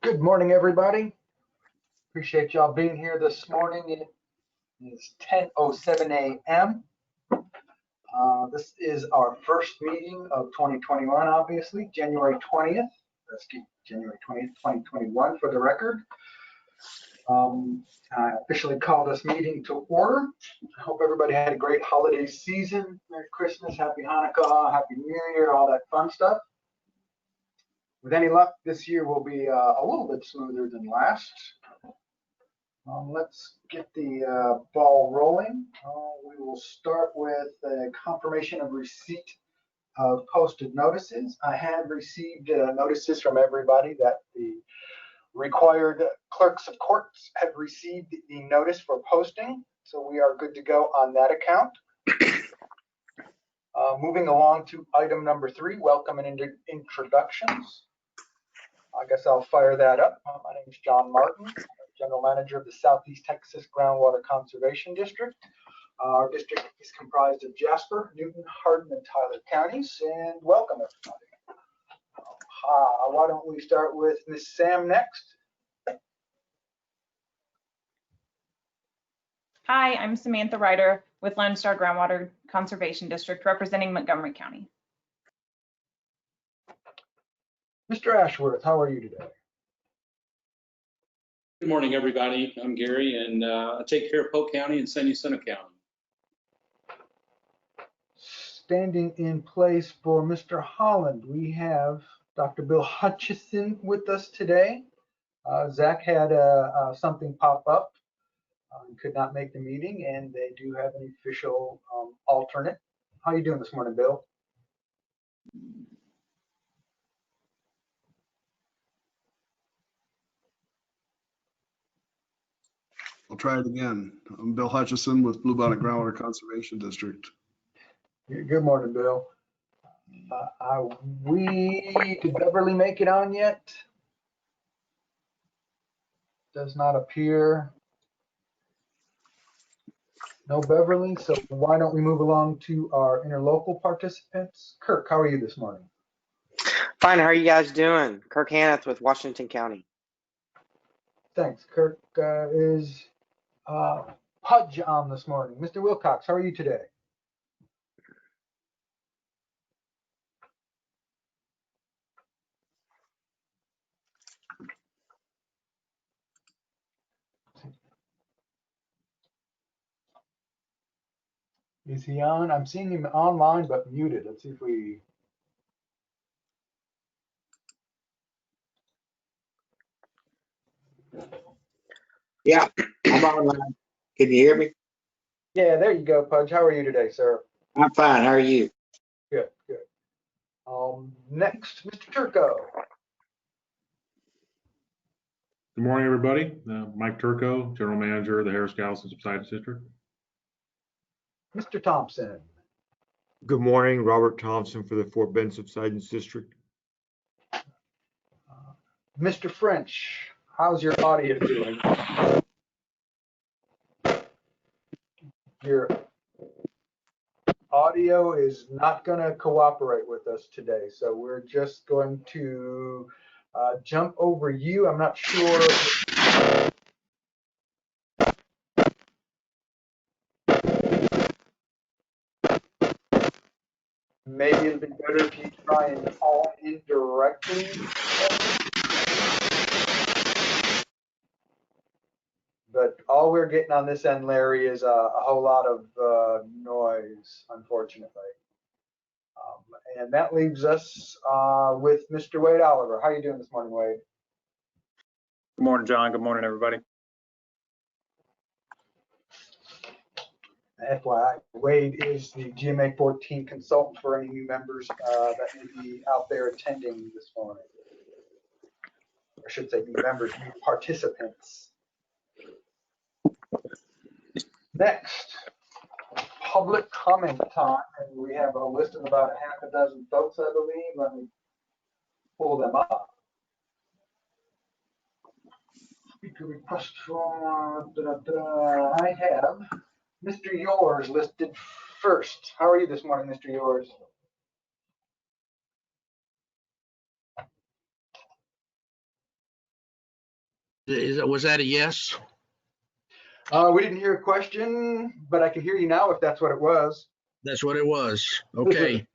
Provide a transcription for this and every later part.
Good morning, everybody. Appreciate y'all being here this morning. It is 10:07 a.m. This is our first meeting of 2021, obviously, January 20th. Let's keep January 20th, 2021 for the record. I officially call this meeting to order. I hope everybody had a great holiday season. Merry Christmas, Happy Hanukkah, Happy New Year, all that fun stuff. With any luck, this year will be a little bit smoother than last. Let's get the ball rolling. We will start with a confirmation of receipt of posted notices. I have received notices from everybody that the required clerks of courts have received the notice for posting, so we are good to go on that account. Moving along to item number 3, welcome and introductions. I guess I'll fire that up. My name is John Martin, General Manager of the Southeast Texas Groundwater Conservation District. Our district is comprised of Jasper, Newton, Hardin, and Tyler counties, and welcome everybody. Why don't we start with Ms. Sam next? Hi, I'm Samantha Ryder with Lone Star Groundwater Conservation District representing Montgomery County. Mr. Ashworth, how are you today? Good morning, everybody. I'm Gary, and I take care of Polk County and San Jacinto County. Standing in place for Mr. Holland, we have Dr. Bill Hutchison with us today. Zach had something pop up, could not make the meeting, and they do have an official alternate. How are you doing this morning, Bill? I'll try it again. I'm Bill Hutchison with Bluebonnet Groundwater Conservation District. Good morning, Bill. Did Beverly make it on yet? Does not appear. No Beverly, so why don't we move along to our interlocal participants? Kirk, how are you this morning? Fine, how are you guys doing? Kirk Hanneth with Washington County. Thanks. Kirk is Pudge on this morning. Mr. Wilcox, how are you today? Is he on? I'm seeing him online but muted. Let's see if we. Yeah, I'm online. Can you hear me? Yeah, there you go, Pudge. How are you today, sir? I'm fine. How are you? Good, good. Next, Mr. Turco. Good morning, everybody. Mike Turco, General Manager of the Harris-Galveston Subsidence District. Mr. Thompson. Good morning, Robert Thompson for the Fort Bend Subsidence District. Mr. French, how's your audio doing? Your audio is not going to cooperate with us today, so we're just going to jump over you. I'm not sure. Maybe it'd be better if you try and call in directly. But all we're getting on this end, Larry, is a whole lot of noise, unfortunately. And that leaves us with Mr. Wade Oliver. How are you doing this morning, Wade? Good morning, John. Good morning, everybody. FYI, Wade is the GMA 14 consultant for any new members that may be out there attending this morning. I should say new members, new participants. Next, public comment time. And we have a list of about half a dozen folks, I believe. Let me pull them up. Speaker request form. I have Mr. Yours listed first. How are you this morning, Mr. Yours? Was that a yes? We didn't hear a question, but I can hear you now if that's what it was. That's what it was. Okay.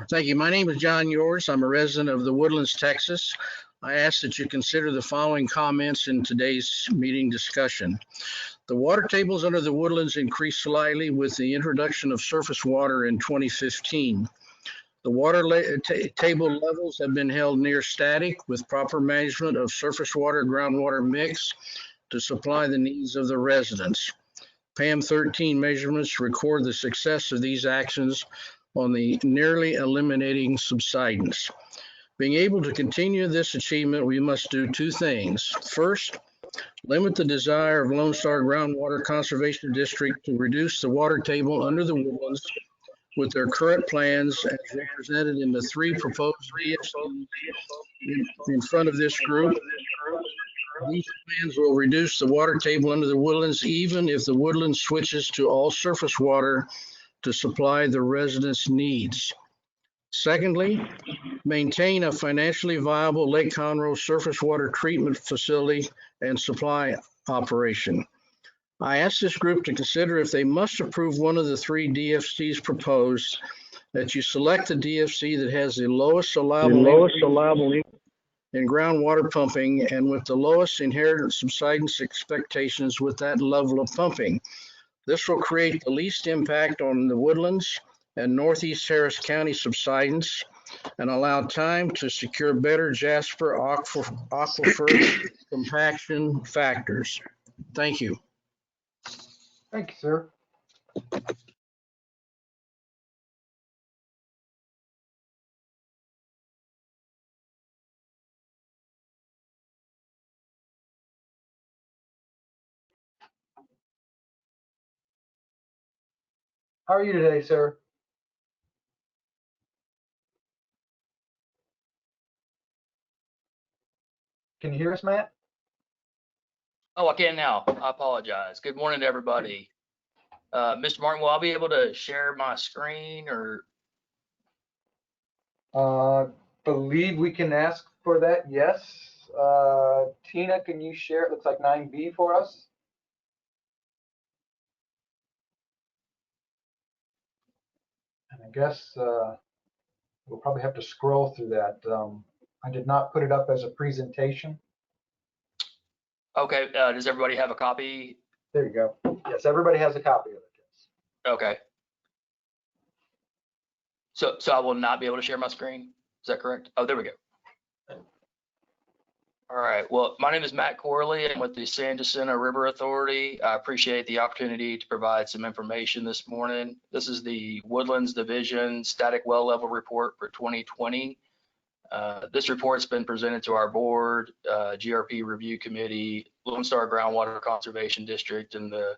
Thank you. My name is John Yours. I'm a resident of the Woodlands, Texas. I ask that you consider the following comments in today's meeting discussion. The water tables under the Woodlands increased slightly with the introduction of surface water in 2015. The water table levels have been held near static with proper management of surface water groundwater mix to supply the needs of the residents. PAM 13 measurements record the success of these actions on the nearly eliminating subsidence. Being able to continue this achievement, we must do two things. First, limit the desire of Lone Star Groundwater Conservation District to reduce the water table under the Woodlands with their current plans as represented in the three proposed DFCs in front of this group. These plans will reduce the water table under the Woodlands even if the Woodlands switches to all surface water to supply the residents' needs. Secondly, maintain a financially viable Lake Conroe surface water treatment facility and supply operation. I asked this group to consider if they must approve one of the three DFCs proposed, that you select the DFC that has the lowest allowable in groundwater pumping and with the lowest inherent subsidence expectations with that level of pumping. This will create the least impact on the Woodlands and Northeast Harris County subsidence and allow time to secure better Jasper aquifer compaction factors. Thank you. Thank you, sir. How are you today, sir? Can you hear us, Matt? Oh, I can now. I apologize. Good morning to everybody. Mr. Martin, will I be able to share my screen or? Believe we can ask for that, yes. Tina, can you share, it looks like 9B for us? And I guess we'll probably have to scroll through that. I did not put it up as a presentation. Okay, does everybody have a copy? There you go. Yes, everybody has a copy of it. Yes. Okay. So I will not be able to share my screen. Is that correct? Oh, there we go. All right. Well, my name is Matt Corley. I'm with the San Jacinto River Authority. I appreciate the opportunity to provide some information this morning. This is the Woodlands Division Static Well Level Report for 2020. This report's been presented to our board, GRP Review Committee, Lone Star Groundwater Conservation District, and the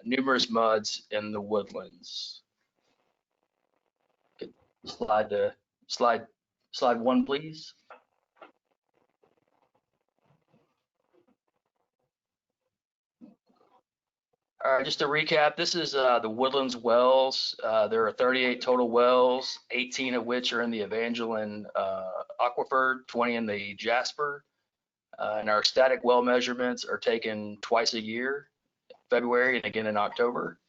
numerous MUDs in the Woodlands. Slide one, please. All right, just to recap, this is the Woodlands wells. There are 38 total wells, 18 of which are in the Evangeline aquifer, 20 in the Jasper. And our static well measurements are taken twice a year, February and again in October.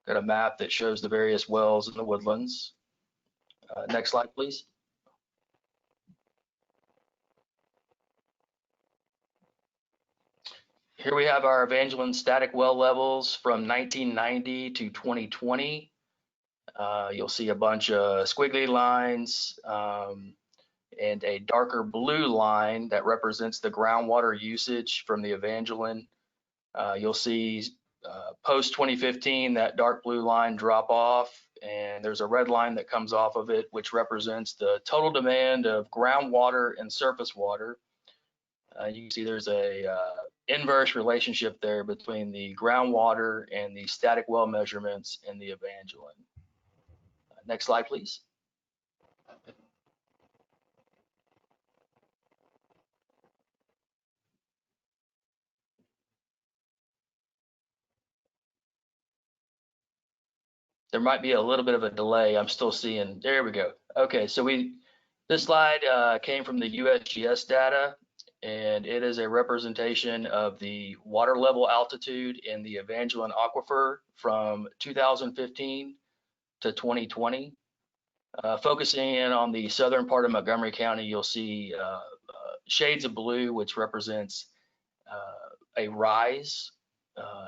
Got a map that shows the various wells in the Woodlands. Next slide, please. Here we have our Evangeline static well levels from 1990 to 2020. You'll see a bunch of squiggly lines and a darker blue line that represents the groundwater usage from the Evangeline. You'll see post 2015 that dark blue line drop off, and there's a red line that comes off of it, which represents the total demand of groundwater and surface water. You can see there's a inverse relationship there between the groundwater and the static well measurements in the Evangeline. Next slide, please. There might be a little bit of a delay. I'm still seeing, there we go. Okay, so this slide came from the USGS data. and it is a representation of the water level altitude in the Evangeline Aquifer from 2015 to 2020. Focusing in on the southern part of Montgomery County, you'll see shades of blue, which represents a rise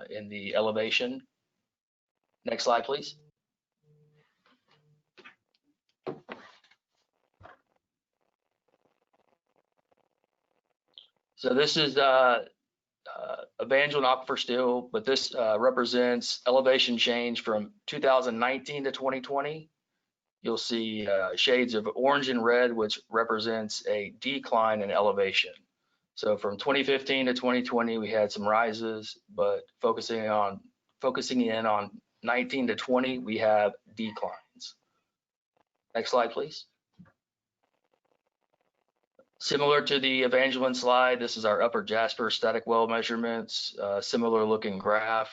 in the elevation. Next slide, please. So this is Evangeline Aquifer still, but this represents elevation change from 2019 to 2020. You'll see shades of orange and red, which represents a decline in elevation. So from 2015 to 2020, we had some rises, but focusing in on 19 to 20, we have declines. Next slide, please. Similar to the Evangeline slide, this is our Upper Jasper static well measurements, similar looking graph.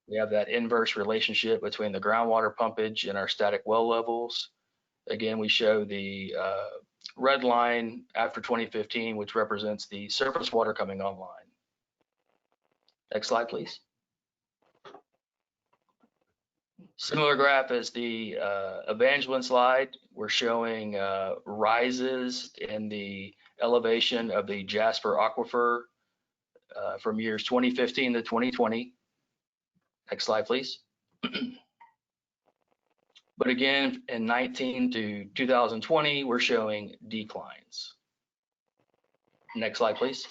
We have that inverse relationship between the groundwater pumpage and our static well levels. Again, we show the red line after 2015, which represents the surface water coming online. Next slide, please. Similar graph as the Evangeline slide. We're showing rises in the elevation of the Jasper Aquifer from years 2015 to 2020. Next slide, please. But again, in 19 to 2020, we're showing declines. Next slide, please.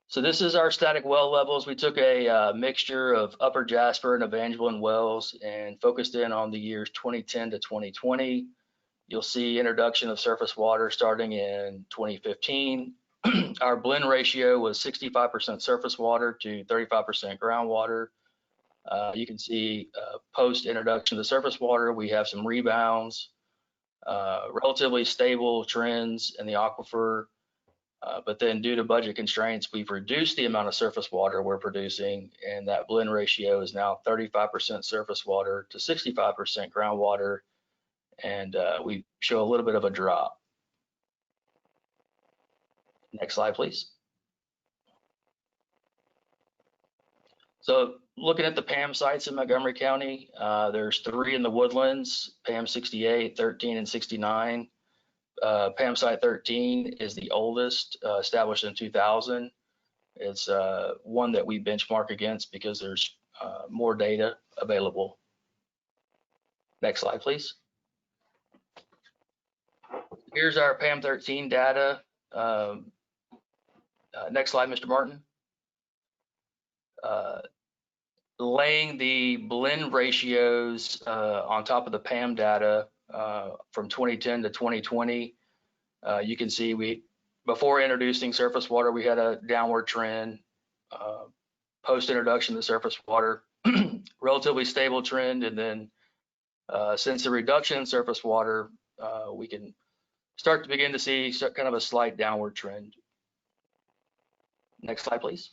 So this is our static well levels. We took a mixture of Upper Jasper and Evangeline wells and focused in on the years 2010 to 2020. You'll see introduction of surface water starting in 2015. Our blend ratio was 65% surface water to 35% groundwater. You can see post introduction of the surface water, we have some rebounds, relatively stable trends in the aquifer. But then due to budget constraints, we've reduced the amount of surface water we're producing, and that blend ratio is now 35% surface water to 65% groundwater, and we show a little bit of a drop. Next slide, please. So looking at the PAM sites in Montgomery County, there's 3 in the Woodlands, PAM 68, 13, and 69. PAM site 13 is the oldest, established in 2000. It's one that we benchmark against because there's more data available. Next slide, please. Here's our PAM 13 data. Next slide, Mr. Martin. Laying the blend ratios on top of the PAM data from 2010 to 2020, you can see before introducing surface water, we had a downward trend. Post introduction of surface water, relatively stable trend, and then since the reduction in surface water, we can start to begin to see kind of a slight downward trend. Next slide, please.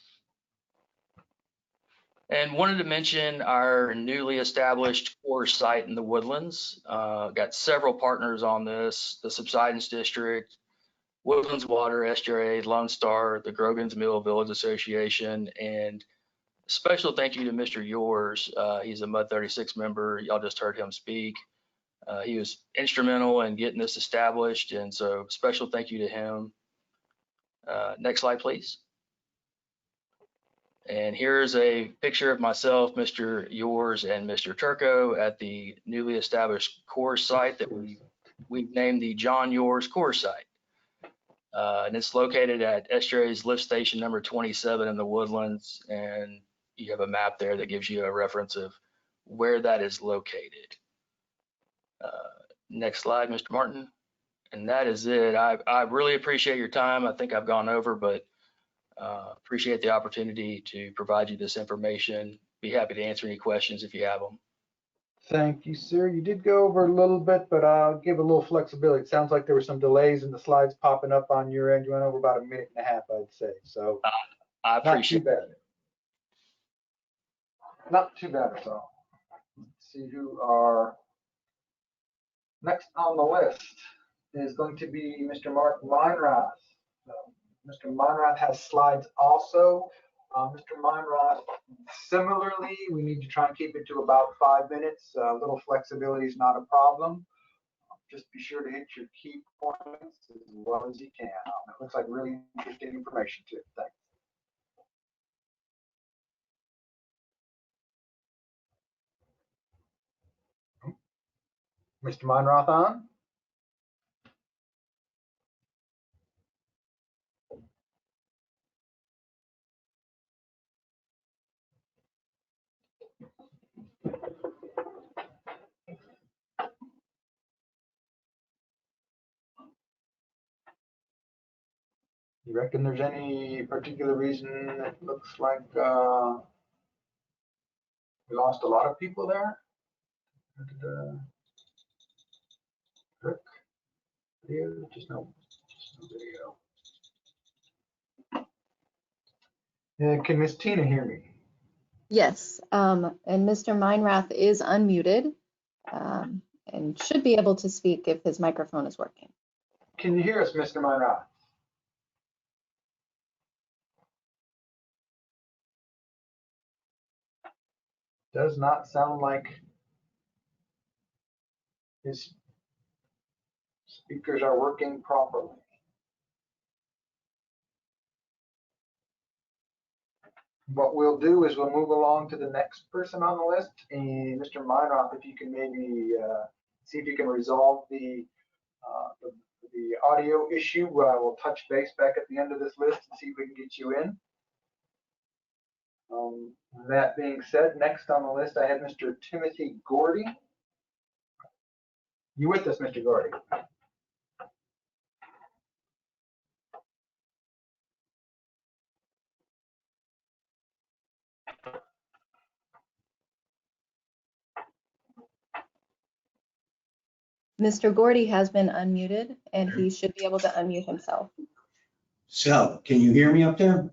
And wanted to mention our newly established core site in the Woodlands. Got several partners on this: the Subsidence District, Woodlands Water, SJRA, Lone Star, the Grogan's Mill Village Association, and special thank you to Mr. Yours. He's a MUD 36 member. Y'all just heard him speak. He was instrumental in getting this established, and so special thank you to him. Next slide, please. And here's a picture of myself, Mr. Yours, and Mr. Turco at the newly established core site that we've named the John Yours core site. And it's located at SJRA's lift station number 27 in the Woodlands. And you have a map there that gives you a reference of where that is located. Next slide, Mr. Martin. And that is it. I really appreciate your time. I think I've gone over, but appreciate the opportunity to provide you this information. Be happy to answer any questions if you have them. Thank you, sir. You did go over a little bit, but I'll give a little flexibility. It sounds like there were some delays in the slides popping up on your end. You went over about 1.5 minutes, I'd say. So I appreciate it. Not too bad at all. Let's see who are next on the list. is going to be Mr. Mark Meinroth. Mr. Meinroth has slides also. Mr. Meinroth, similarly, we need to try and keep it to about 5 minutes. A little flexibility is not a problem. Just be sure to hit your key points as well as you can. It looks like really interesting information too. Thanks. Mr. Meinroth on? You reckon there's any particular reason it looks like we lost a lot of people there? Video, just no video. Can Miss Tina hear me? Yes, and Mr. Meinroth is unmuted and should be able to speak if his microphone is working. Can you hear us, Mr. Meinroth? Does not sound like his speakers are working properly. What we'll do is we'll move along to the next person on the list. And Mr. Meinroth, if you can maybe see if you can resolve the audio issue, we'll touch base back at the end of this list and see if we can get you in. That being said, next on the list, I have Mr. Timothy Gordy. You with us, Mr. Gordy? Mr. Gordy has been unmuted and he should be able to unmute himself. So, can you hear me up there?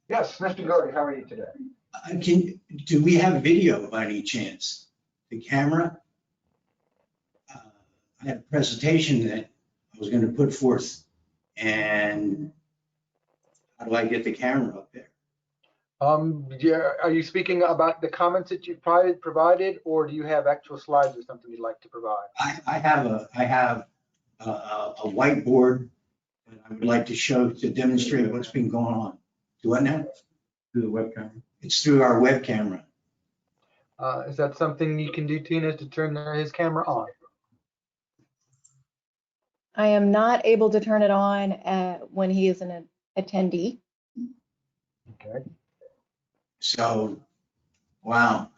Yes, Mr. Gordy, how are you today? Do we have video by any chance? The camera? I had a presentation that I was going to put forth, and how do I get the camera up there? Yeah, are you speaking about the comments that you provided, or do you have actual slides or something you'd like to provide? I have a whiteboard that I would like to show to demonstrate what's been going on. Do what now? Through the webcam. It's through our web camera. Is that something you can do, Tina, to turn his camera on? I am not able to turn it on when he is an attendee. Okay. So, wow.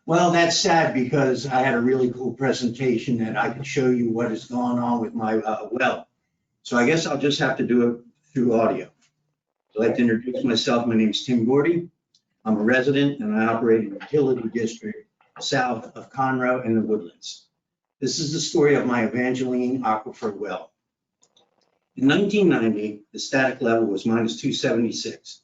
Well, that's sad because I had a really cool presentation that I could show you what is going on with my well. So I guess I'll just have to do it through audio. I'd like to introduce myself. My name is Tim Gordy. I'm a resident and I operate a utility district south of Conroe in the Woodlands. This is the story of my Evangeline aquifer well. In 1990, the static level was minus 276.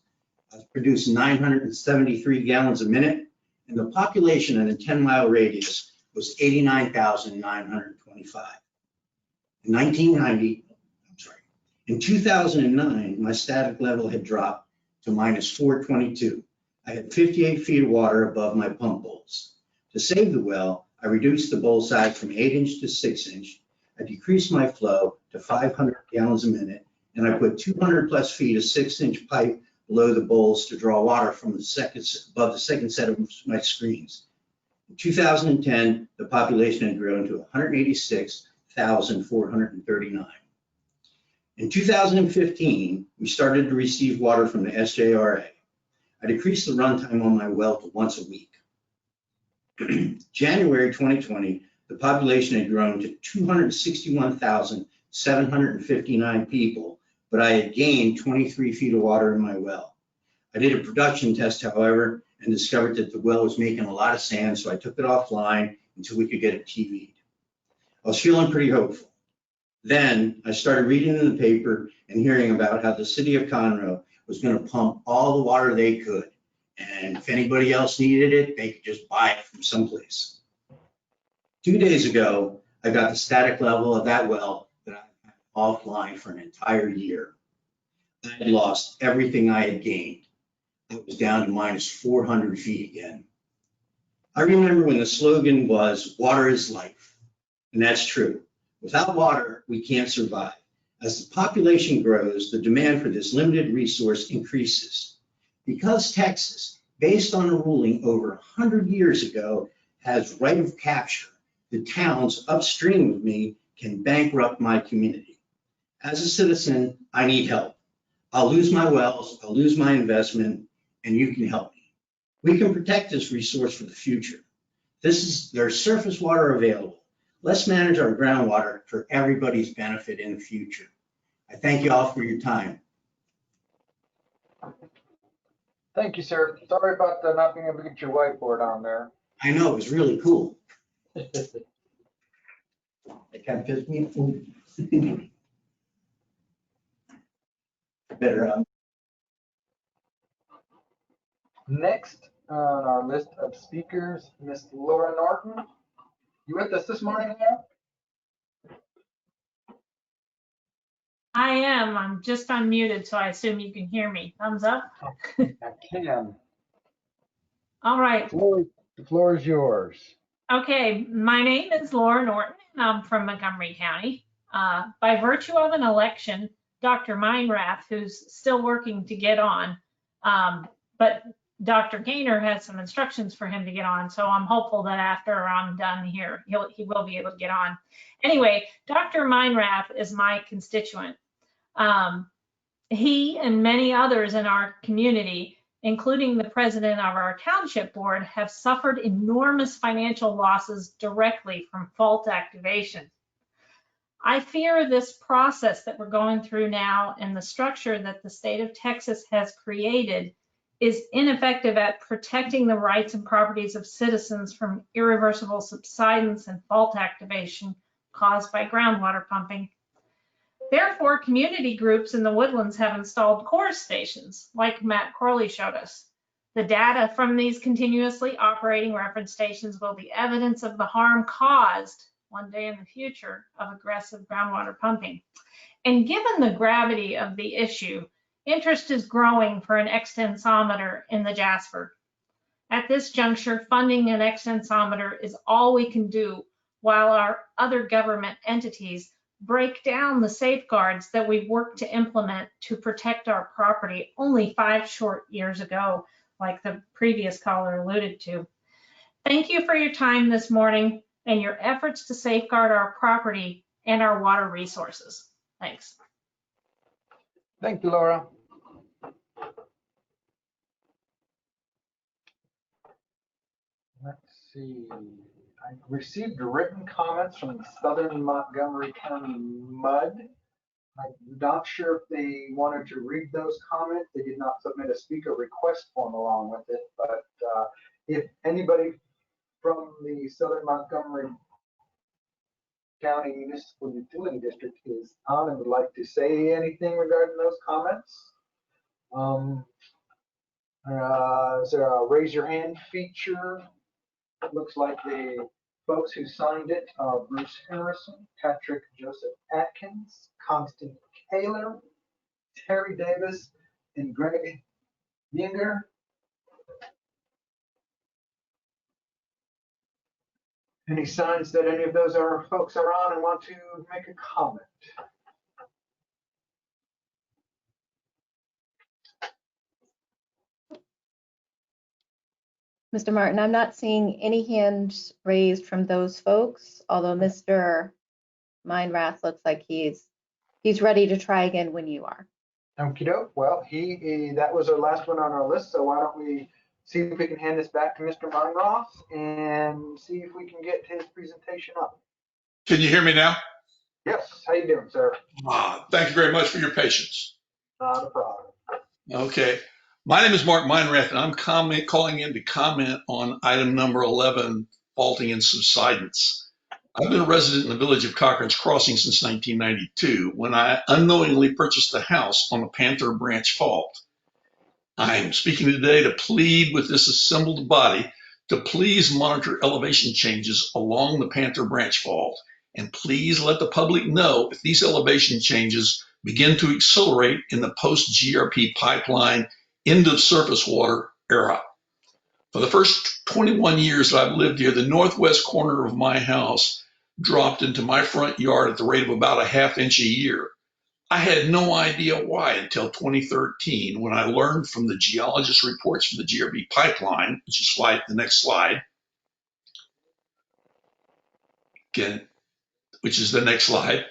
I produced 973 gallons a minute, and the population in a 10-mile radius was 89,925. In 2009, my static level had dropped to minus 422. I had 58 feet of water above my pump bowls. To save the well, I reduced the bowl size from 8-inch to 6-inch. I decreased my flow to 500 gallons a minute, and I put 200 plus feet of 6-inch pipe below the bowls to draw water from above the second set of my screens. In 2010, the population had grown to 186,439. In 2015, we started to receive water from the SJRA. I decreased the runtime on my well to once a week. January 2020, the population had grown to 261,759 people, but I had gained 23 feet of water in my well. I did a production test, however, and discovered that the well was making a lot of sand, so I took it offline until we could get it TV'd. I was feeling pretty hopeful. Then I started reading in the paper and hearing about how the city of Conroe was going to pump all the water they could. And if anybody else needed it, they could just buy it from someplace. 2 days ago, I got the static level of that well that offline for an entire year. I had lost everything I had gained. I was down to minus 400 feet again. I remember when the slogan was, "Water is life," and that's true. Without water, we can't survive. As the population grows, the demand for this limited resource increases. Because Texas, based on a ruling over 100 years ago, has right of capture, the towns upstream of me can bankrupt my community. As a citizen, I need help. I'll lose my wells, I'll lose my investment, and you can help me. We can protect this resource for the future. There's surface water available. Let's manage our groundwater for everybody's benefit in the future. I thank you all for your time. Thank you, sir. Sorry about not being able to get your whiteboard on there. I know, it was really cool. It kind of pissed me off. Better. Next on our list of speakers, Miss Laura Norton. You with us this morning, Laura? I am. I'm just unmuted, so I assume you can hear me. Thumbs up. I can. All right. The floor is yours. Okay. My name is Laura Norton, and I'm from Montgomery County. By virtue of an election, Dr. Meinrath, who's still working to get on, but Dr. Gaynor has some instructions for him to get on, so I'm hopeful that after I'm done here, he will be able to get on. Anyway, Dr. Meinrath is my constituent. He and many others in our community, including the president of our township board, have suffered enormous financial losses directly from fault activation. I fear this process that we're going through now and the structure that the state of Texas has created is ineffective at protecting the rights and properties of citizens from irreversible subsidence and fault activation caused by groundwater pumping. Therefore, community groups in the Woodlands have installed core stations, like Matt Corley showed us. The data from these continuously operating reference stations will be evidence of the harm caused one day in the future of aggressive groundwater pumping. And given the gravity of the issue, interest is growing for an extensometer in the Jasper. At this juncture, funding an extensometer is all we can do while our other government entities break down the safeguards that we worked to implement to protect our property only 5 short years ago, like the previous caller alluded to. Thank you for your time this morning and your efforts to safeguard our property and our water resources. Thanks. Thank you, Laura. Let's see. I received written comments from the Southern Montgomery County MUD. I'm not sure if they wanted to read those comments. They did not submit a speaker request form along with it, but if anybody from the Southern Montgomery County Municipal Utility District is on and would like to say anything regarding those comments, is there a raise your hand feature? It looks like the folks who signed it are Bruce Harrison, Patrick Joseph Atkins, Constance Kaler, Terry Davis, and Greg Yinger. Any signs that any of those folks are on and want to make a comment? Mr. Martin, I'm not seeing any hands raised from those folks, although Mr. Meinrath looks like he's ready to try again when you are. Okie doke. Well, that was our last one on our list, so why don't we see if we can hand this back to Mr. Meinrath and see if we can get his presentation up. Can you hear me now? Yes. How you doing, sir? Thank you very much for your patience. Not a problem. Okay. My name is Mark Meinrath, and I'm calling in to comment on item number 11, faulting and subsidence. I've been a resident in the village of Cochran's Crossing since 1992, when I unknowingly purchased a house on the Panther Branch Fault. I'm speaking today to plead with this assembled body to please monitor elevation changes along the Panther Branch Fault And please let the public know if these elevation changes begin to accelerate in the post-GRP pipeline end of surface water era. For the first 21 years that I've lived here, the northwest corner of my house dropped into my front yard at the rate of about a ½ inch a year. I had no idea why until 2013, when I learned from the geologist reports from the GRP pipeline, which is the next slide, again, which is the next slide.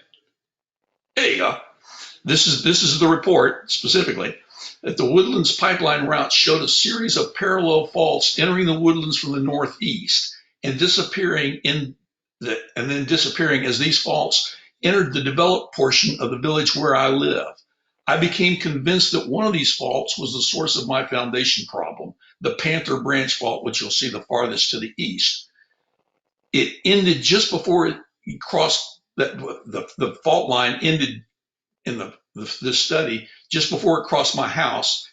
There you go. This is the report specifically that the Woodlands pipeline route showed a series of parallel faults entering the Woodlands from the northeast and disappearing as these faults entered the developed portion of the village where I live. I became convinced that one of these faults was the source of my foundation problem, the Panther Branch Fault, which you'll see the farthest to the east. It ended just before it crossed the fault line ended in this study just before it crossed my house,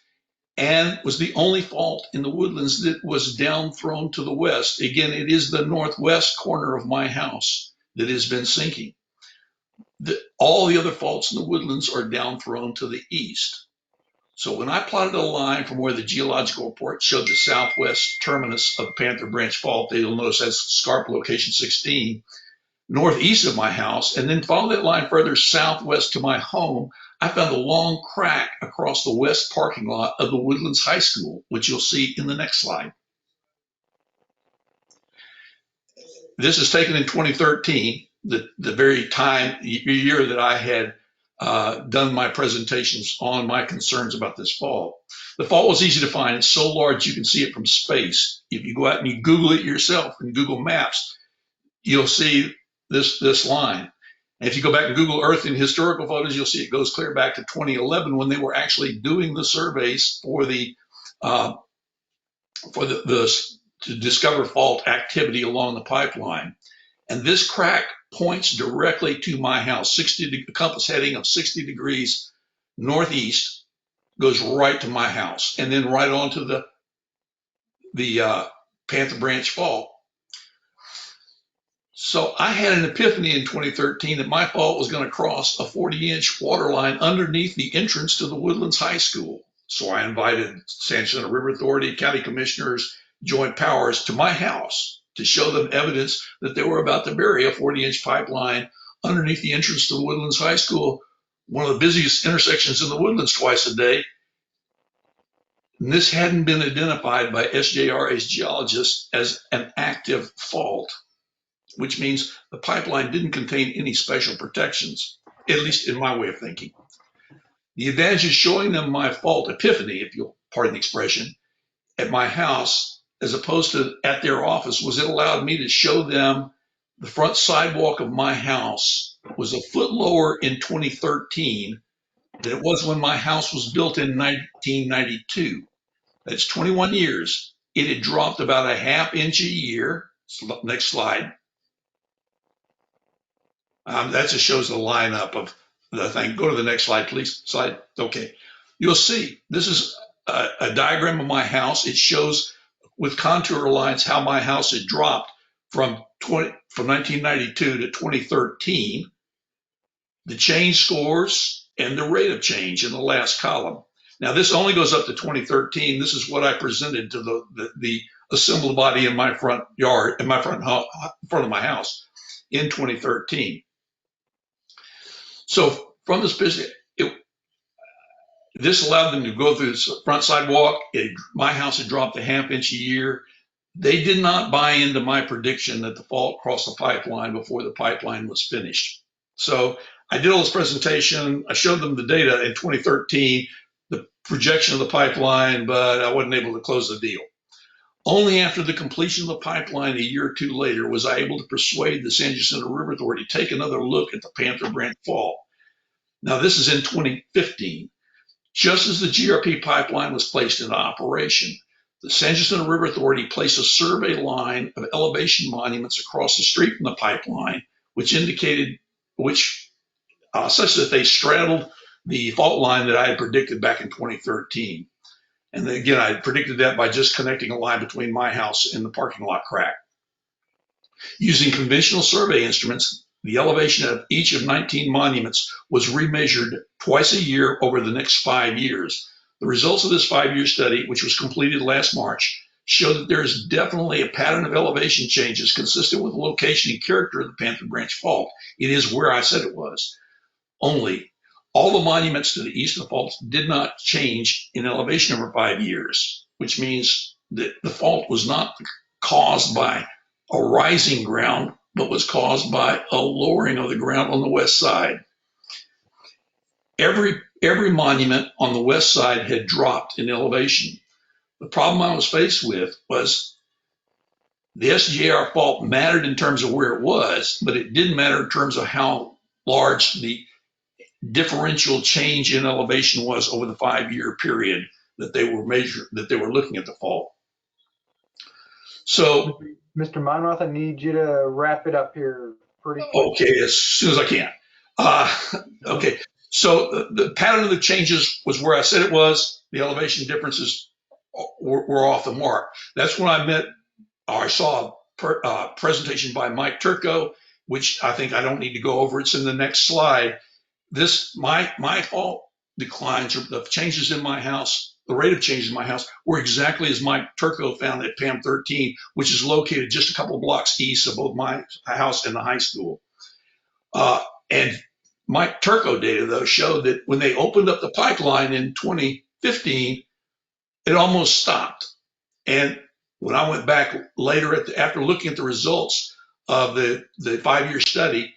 and was the only fault in the Woodlands that was down thrown to the west. Again, it is the northwest corner of my house that has been sinking. All the other faults in the Woodlands are down thrown to the east. So when I plotted a line from where the geological report showed the southwest terminus of the Panther Branch Fault, that you'll notice has scarp location 16, northeast of my house, and then follow that line further southwest to my home, I found a long crack across the west parking lot of the Woodlands High School, which you'll see in the next slide. This is taken in 2013, the very year that I had done my presentations on my concerns about this fault. The fault was easy to find. It's so large you can see it from space. If you go out and you Google it yourself in Google Maps, you'll see this line. And if you go back to Google Earth in historical photos, you'll see it goes clear back to 2011 when they were actually doing the surveys for to discover fault activity along the pipeline. And this crack points directly to my house, a compass heading of 60 degrees northeast, goes right to my house, and then right onto the Panther Branch Fault. So I had an epiphany in 2013 that my fault was going to cross a 40-inch water line underneath the entrance to the Woodlands High School. So I invited San Jacinto River Authority, county commissioners, joint powers to my house to show them evidence that they were about to bury a 40-inch pipeline underneath the entrance to the Woodlands High School, one of the busiest intersections in the Woodlands twice a day. And this hadn't been identified by SJRA's geologists as an active fault, which means the pipeline didn't contain any special protections, at least in my way of thinking. The advantage of showing them my fault epiphany, if you'll pardon the expression, at my house, as opposed to at their office, was it allowed me to show them the front sidewalk of my house was a foot lower in 2013 than it was when my house was built in 1992. That's 21 years. It had dropped about a ½ inch a year. Next slide. That just shows the lineup of the thing. Go to the next slide, please. Slide. Okay. You'll see this is a diagram of my house. It shows with contour lines how my house had dropped from 1992 to 2013, the change scores, and the rate of change in the last column. Now, this only goes up to 2013. This is what I presented to the assembled body in my front yard, in my front of my house in 2013. So from this business, this allowed them to go through the front sidewalk. My house had dropped a ½ inch a year. They did not buy into my prediction that the fault crossed the pipeline before the pipeline was finished. So I did all this presentation. I showed them the data in 2013, the projection of the pipeline, but I wasn't able to close the deal. Only after the completion of the pipeline a year or two later was I able to persuade the San Jacinto River Authority to take another look at the Panther Branch Fault. Now, this is in 2015. Just as the GRP pipeline was placed into operation, the San Jacinto River Authority placed a survey line of elevation monuments across the street from the pipeline, which indicated such that they straddled the fault line that I had predicted back in 2013. And again, I predicted that by just connecting a line between my house and the parking lot crack. Using conventional survey instruments, The elevation of each of 19 monuments was remeasured twice a year over the next 5 years. The results of this 5-year study, which was completed last March, show that there is definitely a pattern of elevation changes consistent with the location and character of the Panther Branch Fault. It is where I said it was. Only all the monuments to the east of the faults did not change in elevation over 5 years, which means that the fault was not caused by a rising ground, but was caused by a lowering of the ground on the west side. Every monument on the west side had dropped in elevation. The problem I was faced with was the SGR fault mattered in terms of where it was, but it didn't matter in terms of how large the differential change in elevation was over the 5-year period that they were looking at the fault. So, Mr. Monroth, I need you to wrap it up here pretty quick. okay, as soon as I can. Okay, so the pattern of the changes was where I said it was. The elevation differences were off the mark. That's when I saw a presentation by Mike Turco, which I think I don't need to go over. It's in the next slide. My fault declines, or the changes in my house, the rate of change in my house, were exactly as Mike Turco found at PAM 13, which is located just a couple of blocks east of both my house and the high school. And Mike Turco data, though, showed that when they opened up the pipeline in 2015, it almost stopped. And when I went back later after looking at the results of the 5-year study,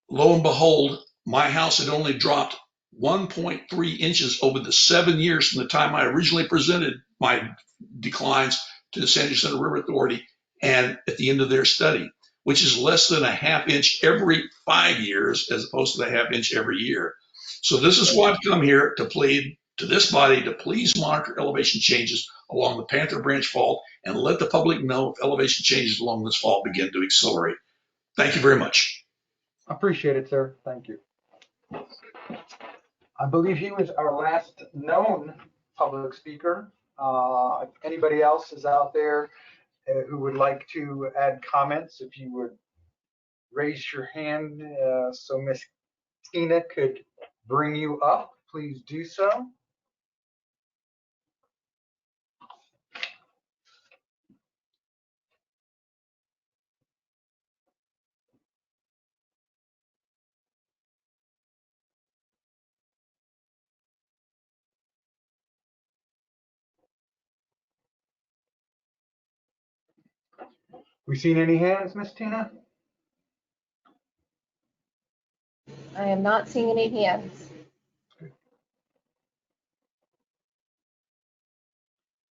lo and behold, my house had only dropped 1.3 inches over the 7 years from the time I originally presented my declines to the San Jacinto River Authority and at the end of their study, which is less than a half inch every 5 years as opposed to the half inch every year. So this is why I've come here to plead to this body to please monitor elevation changes along the Panther Branch Fault and let the public know if elevation changes along this fault begin to accelerate. Thank you very much. I appreciate it, sir. Thank you. I believe he was our last known public speaker. If anybody else is out there who would like to add comments, if you would raise your hand so Miss Tina could bring you up, please do so. We seen any hands, Miss Tina? I am not seeing any hands.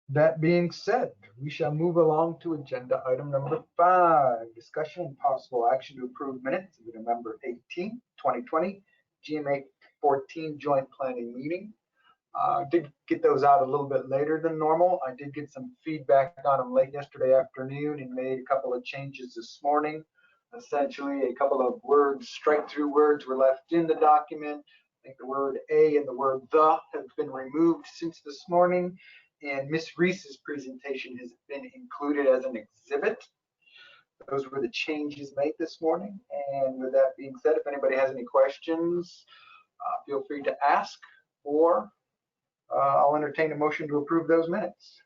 That being said, we shall move along to agenda item number 5, discussion and possible action to approve minutes of the November 18, 2020 GMA 14 joint planning meeting. Did get those out a little bit later than normal. I did get some feedback on them late yesterday afternoon and made a couple of changes this morning. Essentially, a couple of words, strike-through words were left in the document. I think the word "a" and the word "the" have been removed since this morning. And Ms. Reese's presentation has been included as an exhibit. Those were the changes made this morning. And with that being said, if anybody has any questions, feel free to ask, or I'll entertain a motion to approve those minutes.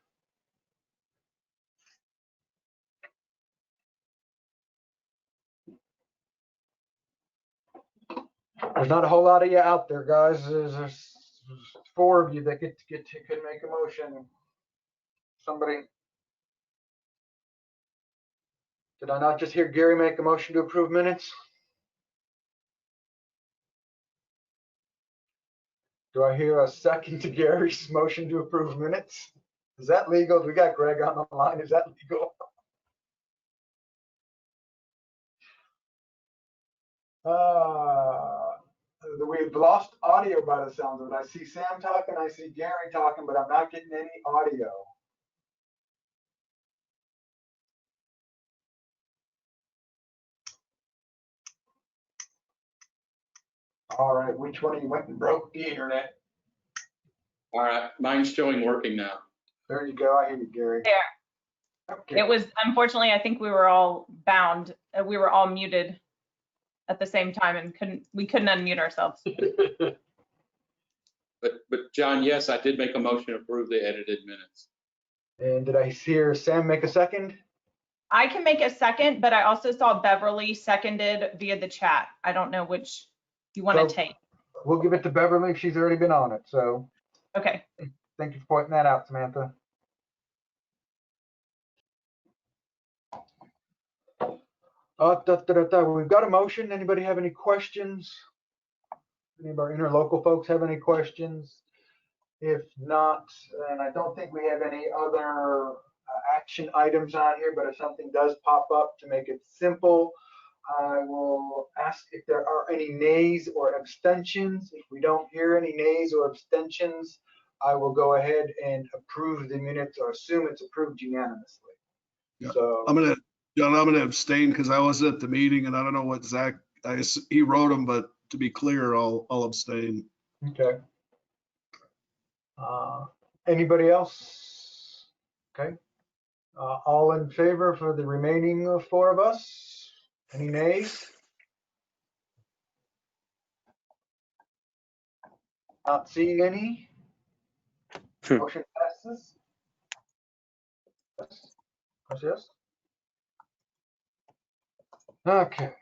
There's not a whole lot of you out there, guys. There's 4 of you that could make a motion. Somebody. Did I not just hear Gary make a motion to approve minutes? Do I hear a second to Gary's motion to approve minutes? Is that legal? We got Greg on the line. Is that legal? We've lost audio by the sounds of it. I see Sam talking, I see Gary talking, but I'm not getting any audio. All right, which one of you went and broke the internet? All right, mine's showing working now. There you go. I hear you, Gary. There. Okay. It was, unfortunately, I think we were all bound. We were all muted. at the same time and we couldn't unmute ourselves. But John, yes, I did make a motion to approve the edited minutes. And did I hear Sam make a second? I can make a second, but I also saw Beverly seconded via the chat. I don't know which you want to So- take. We'll give it to Beverly. She's already been on it. So Okay. thank you for pointing that out, Samantha. We've got a motion. Anybody have any questions? Any of our interlocal folks have any questions? If not, and I don't think we have any other action items on here, but if something does pop up, to make it simple, I will ask if there are any nays or abstentions. If we don't hear any nays or abstentions, I will go ahead and approve the minutes or assume it's approved unanimously. Yeah. So John, I'm gonna abstain because I was at the meeting and I don't know what Zach, he wrote them, but to be clear, I'll abstain. okay. Anybody else? Okay. All in favor for the remaining 4 of us? Any nays? Not seeing any. Motion passes. Yes. Yes. Okay.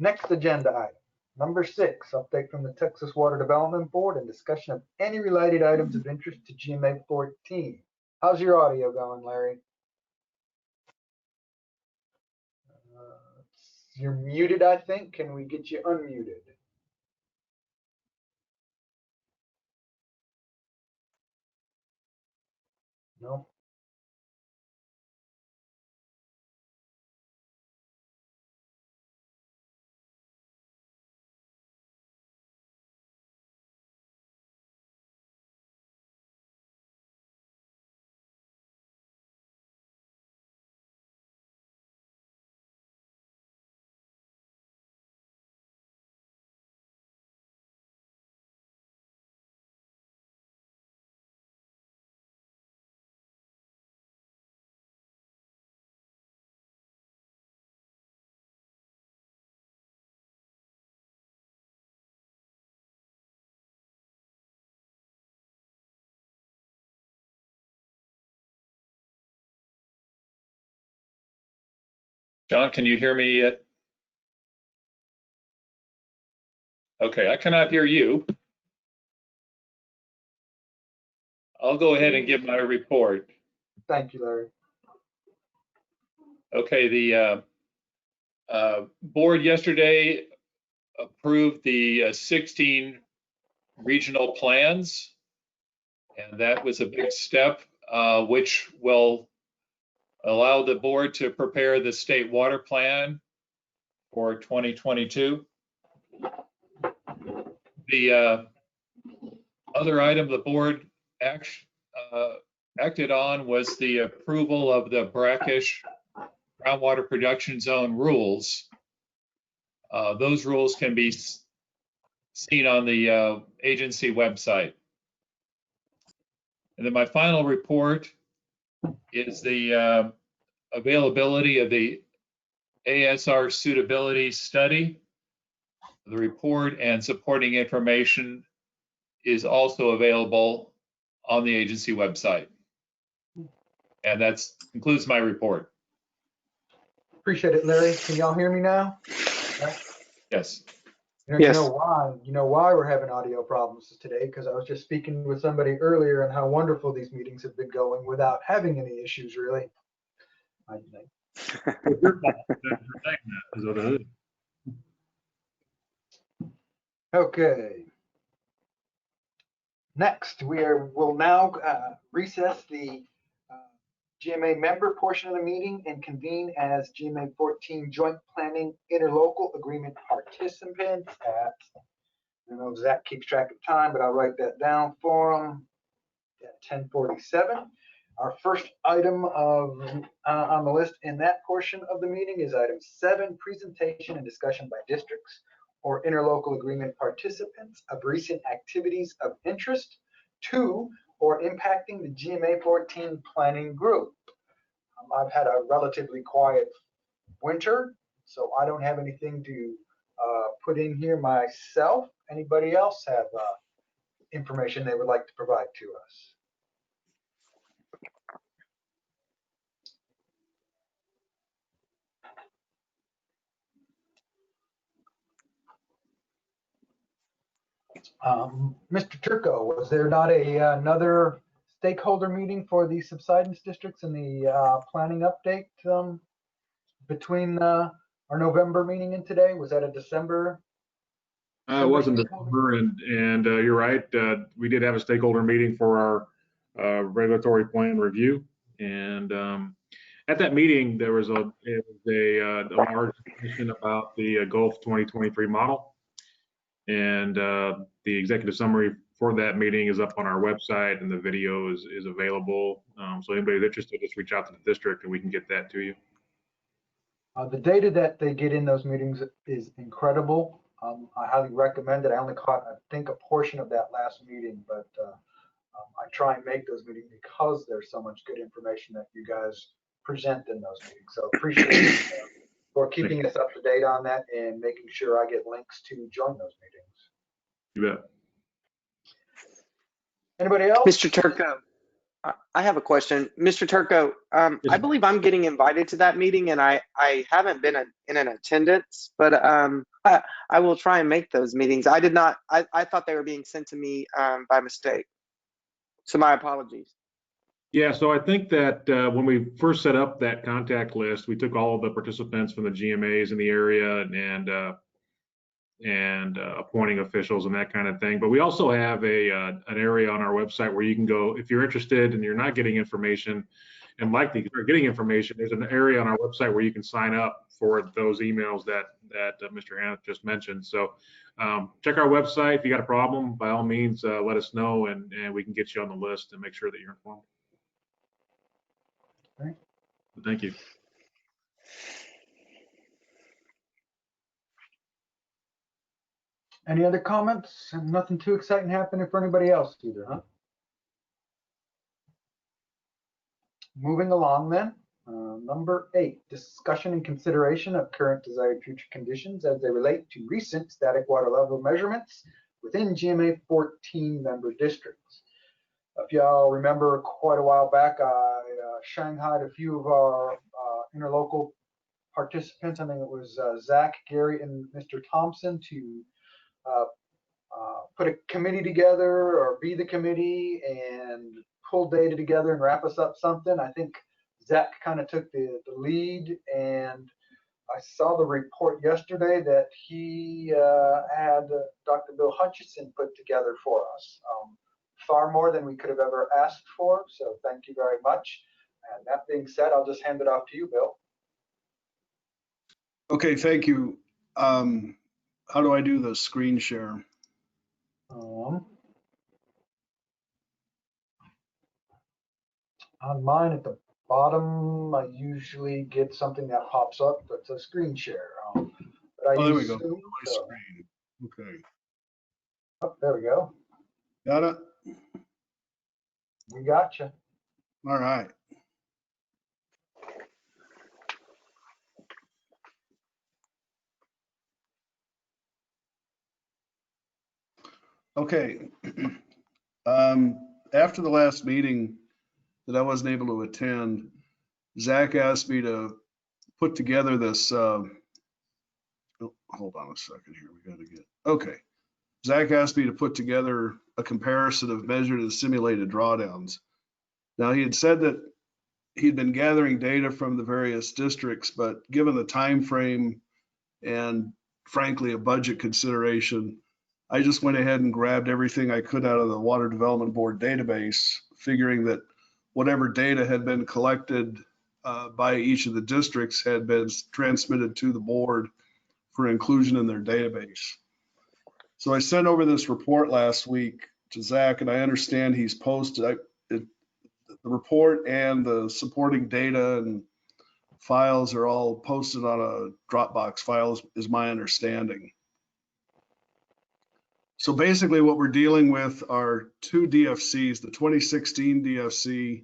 Next agenda item, number 6, update from the Texas Water Development Board and discussion of any related items of interest to GMA 14. How's your audio going, Larry? You're muted, I think. Can we get you unmuted? No. John, can you hear me yet? Okay, I cannot hear you. I'll go ahead and give my report. Thank you, Larry. Okay, the board yesterday approved the 16 regional plans, and that was a big step, which will allow the board to prepare the state water plan for 2022. The other item the board acted on was the approval of the Brackish groundwater production zone rules. Those rules can be seen on the agency website. And then my final report is the availability of the ASR suitability study. The report and supporting information is also available on the agency website. And that concludes my report. Appreciate it, Larry. Can y'all hear me now? Yes. You know why we're having audio problems today? Because I was just speaking with somebody earlier and how wonderful these meetings have been going without having any issues, really. I think. Okay. Next, we'll now recess the GMA member portion of the meeting and convene as GMA 14 Joint Planning Interlocal Agreement participants at, I don't know if Zach keeps track of time, but I'll write that down for him at 10:47. Our first item on the list in that portion of the meeting is item 7, presentation and discussion by districts or interlocal agreement participants of recent activities of interest to or impacting the GMA 14 planning group. I've had a relatively quiet winter, so I don't have anything to put in here myself. Anybody else have information they would like to provide to us? Mr. Turco, was there not another stakeholder meeting for the subsidence districts and the planning update between our November meeting and today? Was that a December? It wasn't December, and you're right. We did have a stakeholder meeting for our regulatory plan review, and at that meeting there was a large discussion about the Gulf 2023 model, and the executive summary for that meeting is up on our website, and the video is available. So anybody who's interested, just reach out to the district, and we can get that to you. The data that they get in those meetings is incredible. I highly recommend it. I only caught, I think, a portion of that last meeting, but I try and make those meetings because there's so much good information that you guys present in those meetings. So appreciate it for keeping us up to date on that and making sure I get links to join those meetings. You bet. Anybody else? Mr. Turco, I have a question. Mr. Turco, I believe I'm getting invited to that meeting, and I haven't been in an attendance, but I will try and make those meetings. I did not, I thought they were being sent to me by mistake. So my apologies. Yeah, so I think that when we first set up that contact list, we took all of the participants from the GMAs in the area and appointing officials and that kind of thing. But we also have an area on our website where you can go if you're interested and you're not getting information and like to start getting information. There's an area on our website where you can sign up for those emails that Mr. Hanna just mentioned. So check our website. If you got a problem, by all means, let us know, and we can get you on the list and make sure that you're informed. Okay. Thank you. Any other comments? And nothing too exciting happening for anybody else either, huh? Moving along then. Number 8, discussion and consideration of current desired future conditions as they relate to recent static water level measurements within GMA 14 member districts. If y'all remember, quite a while back, I shanghaied a few of our interlocal participants. I think it was Zach, Gary, and Mr. Thompson to put a committee together or be the committee and pull data together and wrap us up something. I think Zach kind of took the lead, and I saw the report yesterday that he had Dr. Bill Hutchison put together for us. Far more than we could have ever asked for, so thank you very much. And that being said, I'll just hand it off to you, Bill. Okay, thank you. How do I do the screen share? On mine at the bottom, I usually get something that pops up that's a screen share. Oh, there we go. My screen. Okay. Oh, there we go. Got it? We got you. All right. Okay. After the last meeting that I wasn't able to attend, Zach asked me to put together this. Oh, hold on a second here. We got to get. Okay. Zach asked me to put together a comparison of measured and simulated drawdowns. Now, he had said that he'd been gathering data from the various districts, but given the time frame and frankly a budget consideration, I just went ahead and grabbed everything I could out of the Water Development Board database, figuring that whatever data had been collected by each of the districts had been transmitted to the board for inclusion in their database. So I sent over this report last week to Zach, and I understand he's posted the report and the supporting data and files are all posted on a Dropbox file, is my understanding. So basically what we're dealing with are two DFCs, the 2016 DFC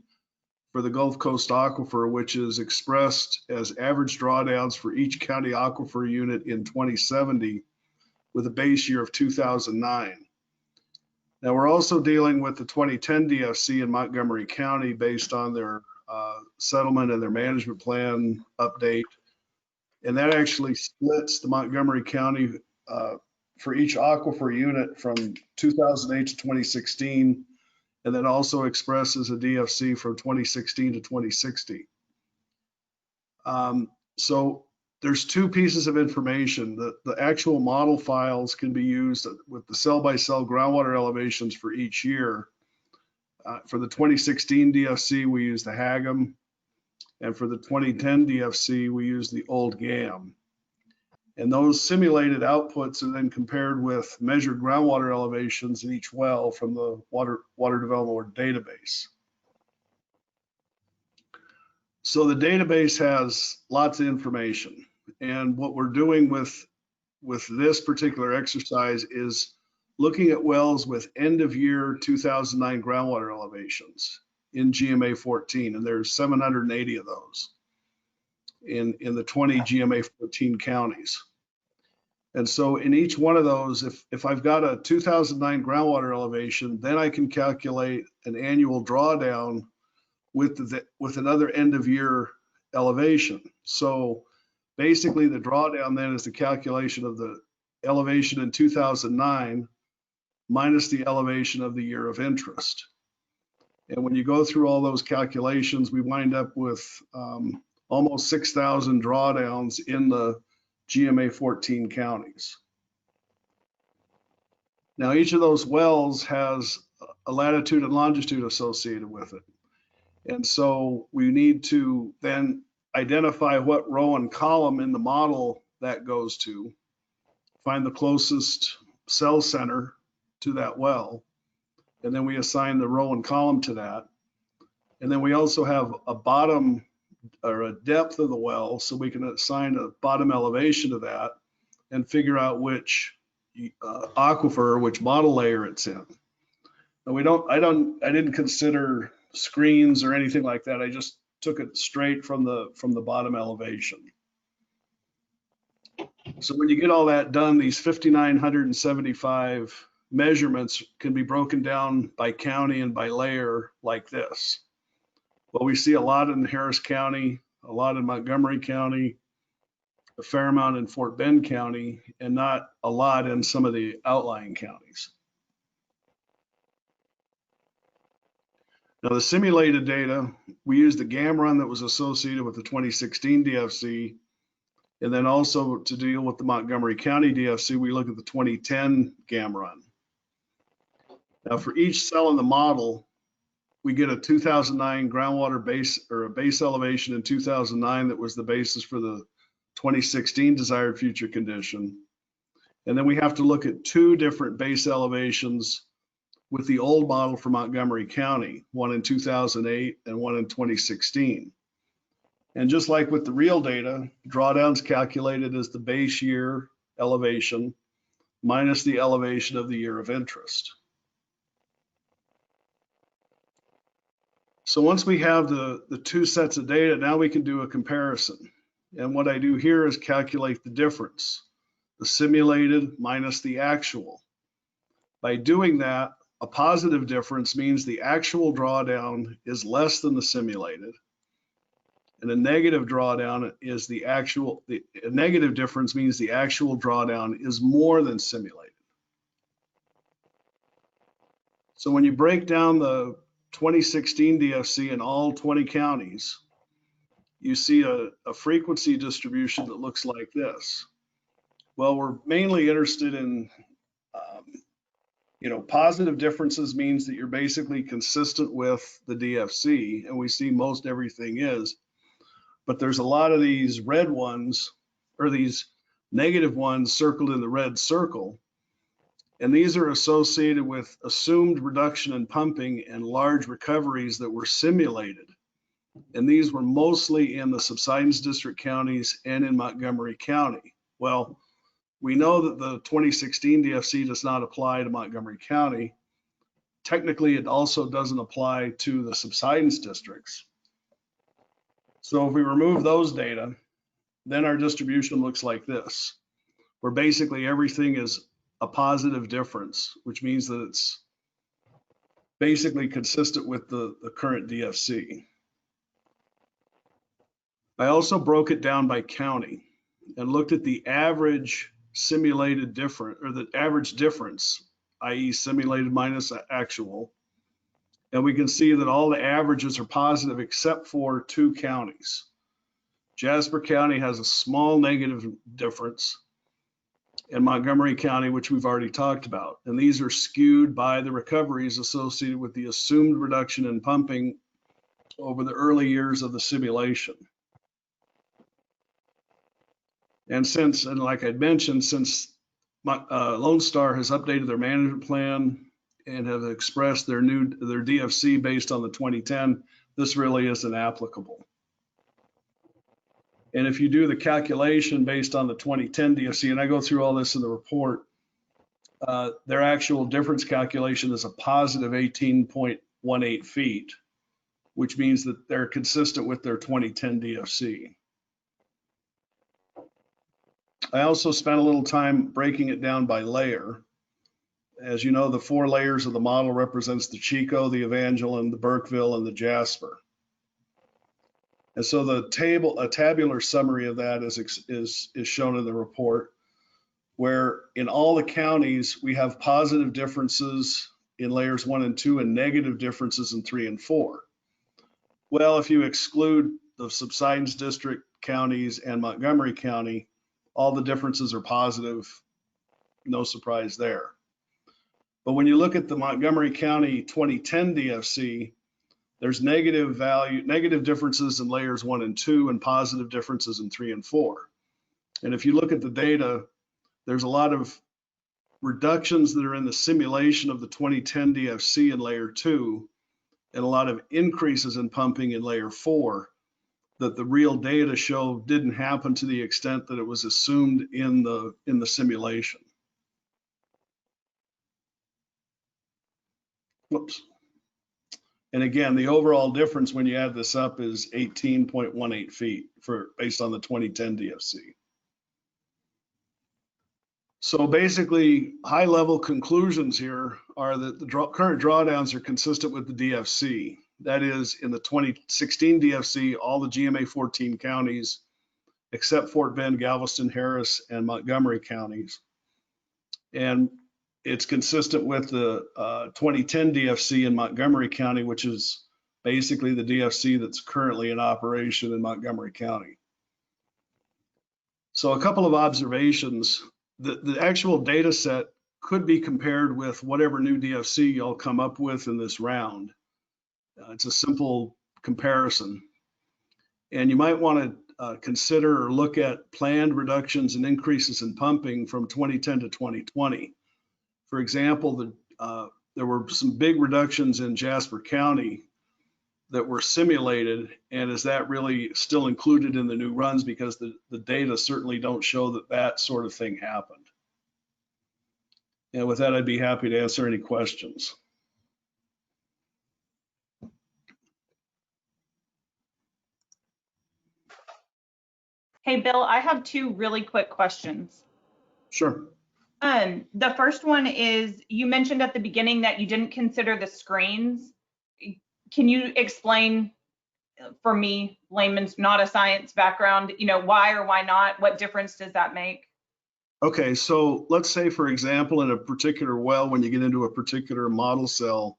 for the Gulf Coast Aquifer, which is expressed as average drawdowns for each county aquifer unit in 2070 with a base year of 2009. Now, we're also dealing with the 2010 DFC in Montgomery County based on their settlement and their management plan update. And that actually splits the Montgomery County for each aquifer unit from 2008 to 2016, and then also expresses a DFC from 2016 to 2060. So there's two pieces of information. The actual model files can be used with the cell-by-cell groundwater elevations for each year. For the 2016 DFC, we use the HAGM, and for the 2010 DFC, we use the old GAM. And those simulated outputs are then compared with measured groundwater elevations in each well from the Water Development Board database. So the database has lots of information. And what we're doing with this particular exercise is looking at wells with end of year 2009 groundwater elevations in GMA 14, and there's 780 of those in the 20 GMA 14 counties. And so in each one of those, if I've got a 2009 groundwater elevation, then I can calculate an annual drawdown with another end of year elevation. So basically the drawdown then is the calculation of the elevation in 2009 minus the elevation of the year of interest. And when you go through all those calculations, we wind up with almost 6,000 drawdowns in the GMA 14 counties. Now, each of those wells has a latitude and longitude associated with it. And so we need to then identify what row and column in the model that goes to, find the closest cell center to that well, and then we assign the row and column to that. And then we also have a bottom or a depth of the well, so we can assign a bottom elevation to that and figure out which aquifer, which model layer it's in. And I didn't consider screens or anything like that. I just took it straight from the bottom elevation. So when you get all that done, these 5,975 measurements can be broken down by county and by layer like this. Well, we see a lot in Harris County, a lot in Montgomery County, a fair amount in Fort Bend County, and not a lot in some of the outlying counties. Now, the simulated data, we used the GAM run that was associated with the 2016 DFC, and then also to deal with the Montgomery County DFC, we look at the 2010 GAM run. Now, for each cell in the model, we get a 2009 groundwater base or a base elevation in 2009 that was the basis for the 2016 desired future condition. And then we have to look at two different base elevations with the old model for Montgomery County, one in 2008 and one in 2016. And just like with the real data, drawdowns calculated as the base year elevation minus the elevation of the year of interest. So once we have the two sets of data, now we can do a comparison. And what I do here is calculate the difference, the simulated minus the actual. By doing that, a positive difference means the actual drawdown is less than the simulated. And a negative drawdown is a negative difference means the actual drawdown is more than simulated. So when you break down the 2016 DFC in all 20 counties, you see a frequency distribution that looks like this. Well, we're mainly interested in, positive differences means that you're basically consistent with the DFC, and we see most everything is. But there's a lot of these red ones, or these negative ones circled in the red circle. And these are associated with assumed reduction in pumping and large recoveries that were simulated. And these were mostly in the subsidence district counties and in Montgomery County. Well, we know that the 2016 DFC does not apply to Montgomery County. Technically, it also doesn't apply to the subsidence districts. So if we remove those data, then our distribution looks like this, where basically everything is a positive difference, which means that it's basically consistent with the current DFC. I also broke it down by county and looked at the average simulated difference, or the average difference, i.e. simulated minus actual. And we can see that all the averages are positive except for 2 counties. Jasper County has a small negative difference, and Montgomery County, which we've already talked about. And these are skewed by the recoveries associated with the assumed reduction in pumping over the early years of the simulation. And like I'd mentioned, since Lone Star has updated their management plan and have expressed their DFC based on the 2010, this really isn't applicable. And if you do the calculation based on the 2010 DFC, and I go through all this in the report, their actual difference calculation is a positive 18.18 feet, which means that they're consistent with their 2010 DFC. I also spent a little time breaking it down by layer. As you know, the 4 layers of the model represents the Chico, the Evangeline, the Burkeville, and the Jasper. And so the table, a tabular summary of that is shown in the report, where in all the counties, we have positive differences in layers 1 and 2 and negative differences in 3 and 4. Well, if you exclude the subsidence district counties and Montgomery County, all the differences are positive, no surprise there. But when you look at the Montgomery County 2010 DFC, there's negative differences in layers 1 and 2 and positive differences in 3 and 4. And if you look at the data, there's a lot of reductions that are in the simulation of the 2010 DFC in layer 2 and a lot of increases in pumping in layer 4 that the real data show didn't happen to the extent that it was assumed in the simulation. Whoops. And again, the overall difference when you add this up is 18.18 feet based on the 2010 DFC. So basically, high-level conclusions here are that the current drawdowns are consistent with the DFC. That is, in the 2016 DFC, all the GMA 14 counties, except Fort Bend, Galveston, Harris, and Montgomery counties. And it's consistent with the 2010 DFC in Montgomery County, which is basically the DFC that's currently in operation in Montgomery County. So a couple of observations. The actual data set could be compared with whatever new DFC you'll come up with in this round. It's a simple comparison. And you might want to consider or look at planned reductions and increases in pumping from 2010 to 2020. For example, there were some big reductions in Jasper County that were simulated, and is that really still included in the new runs, because the data certainly don't show that that sort of thing happened. And with that, I'd be happy to answer any questions. Hey, Bill, I have 2 really quick questions. Sure. The first one is, you mentioned at the beginning that you didn't consider the screens. Can you explain for me, layman's, not a science background, why or why not? What difference does that make? Okay, so let's say, for example, in a particular well, when you get into a particular model cell,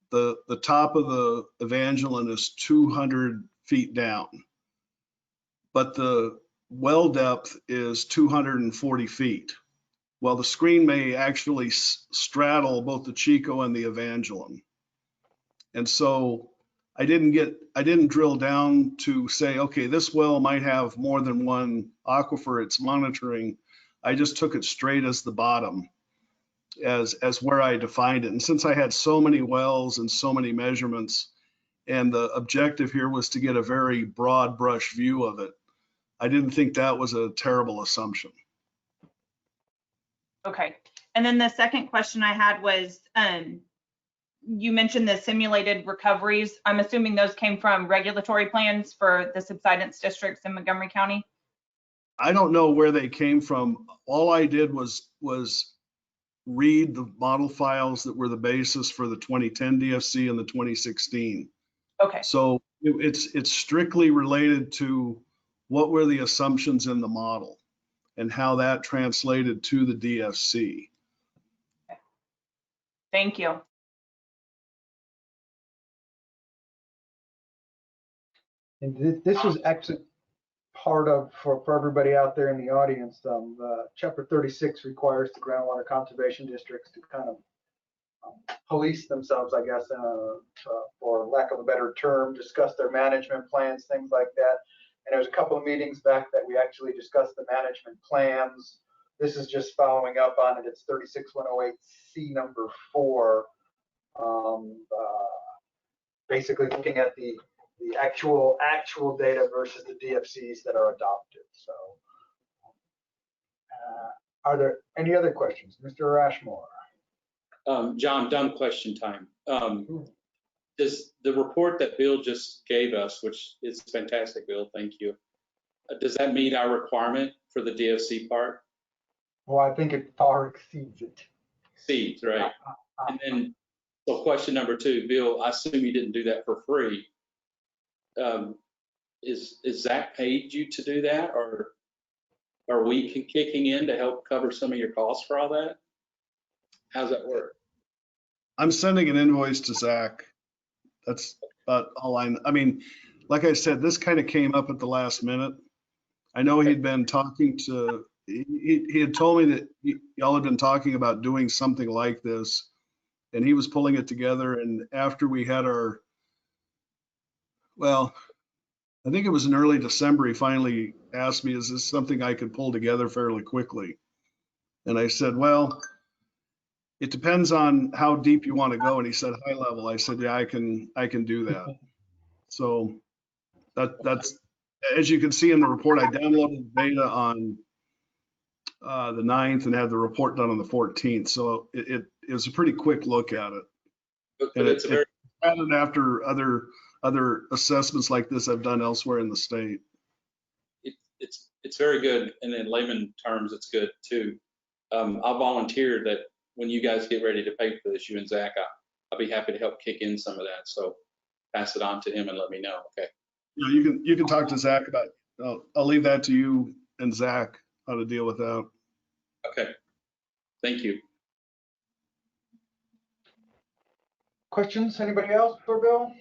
the top of the Evangeline is 200 feet down, but the well depth is 240 feet. Well, the screen may actually straddle both the Chico and the Evangeline. And so I didn't drill down to say, okay, this well might have more than one aquifer it's monitoring. I just took it straight as the bottom, as where I defined it. And since I had so many wells and so many measurements, and the objective here was to get a very broad brush view of it, I didn't think that was a terrible assumption. Okay. And then the second question I had was, you mentioned the simulated recoveries. I'm assuming those came from regulatory plans for the subsidence districts in Montgomery County? I don't know where they came from. All I did was read the model files that were the basis for the 2010 DFC and the 2016. Okay. So it's strictly related to what were the assumptions in the model and how that translated to the DFC. Thank you. And this was actually part of, for everybody out there in the audience, Chapter 36 requires the groundwater conservation districts to kind of police themselves, I guess, for lack of a better term, discuss their management plans, things like that. And there's a couple of meetings back that we actually discussed the management plans. This is just following up on it. It's 36108C number 4. Basically looking at the actual data versus the DFCs that are adopted. So are there any other questions? Mr. Ashmore. John, dumb question time. Does the report that Bill just gave us, which is fantastic, Bill, thank you, does that meet our requirement for the DFC part? Well, I think it far exceeds it. Exceeds, right. And then, so question number 2, Bill, I assume you didn't do that for free. Is Zach paid you to do that, or are we kicking in to help cover some of your costs for all that? How's that work? I'm sending an invoice to Zach. That's about all I mean, like I said, this kind of came up at the last minute. I know he'd been talking to, he had told me that y'all had been talking about doing something like this, and he was pulling it together. And after we had our, well, I think it was in early December, he finally asked me, is this something I could pull together fairly quickly? And I said, well, it depends on how deep you want to go. And he said, high level. I said, yeah, I can do that. So that's, as you can see in the report, I downloaded the data on the 9th and had the report done on the 14th. So it was a pretty quick look at it. But it's a very pattern after other assessments like this I've done elsewhere in the state. It's very good, and in layman terms, it's good too. I'll volunteer that when you guys get ready to pay for this, you and Zach, I'll be happy to help kick in some of that. So pass it on to him and let me know. Okay. Yeah, you can talk to Zach about. I'll leave that to you and Zach how to deal with that. Okay. Thank you. Questions? Anybody else for Bill?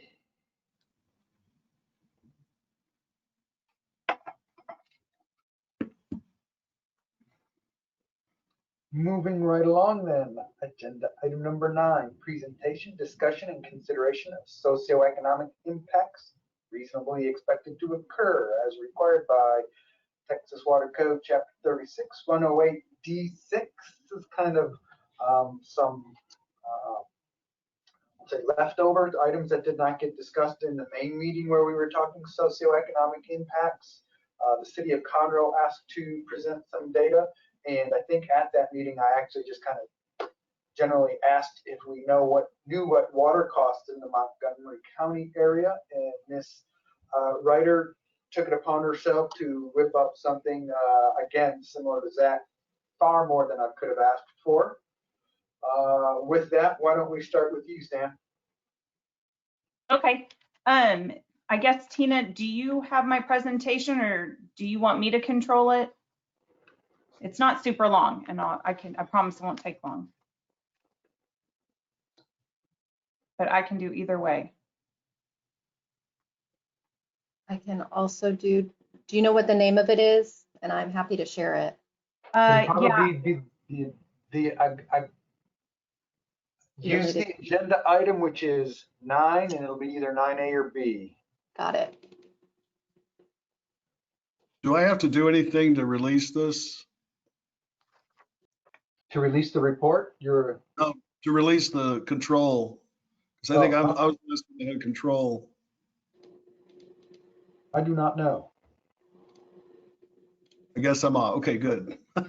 Moving right along then, agenda item number 9, presentation, discussion, and consideration of socioeconomic impacts reasonably expected to occur as required by Texas Water Code Chapter 36, 108D6. This is kind of some say leftover items that did not get discussed in the main meeting where we were talking socioeconomic impacts. The city of Conroe asked to present some data. And I think at that meeting, I actually just kind of generally asked if we knew what water costs in the Montgomery County area. And Miss Ryder took it upon herself to whip up something, again, similar to Zach, far more than I could have asked for. With that, why don't we start with you, Stan? Okay. I guess, Tina, do you have my presentation, or do you want me to control it? It's not super long, and I promise it won't take long. But I can do either way. I can also do you know what the name of it is? And I'm happy to share it. Yeah. Use the agenda item, which is 9, and it'll be either 9A or B. Got it. Do I have to do anything to release this? To release the report? No, to release the control. Because I think I was listed in control. I do not know. I guess I'm on. Okay, good. There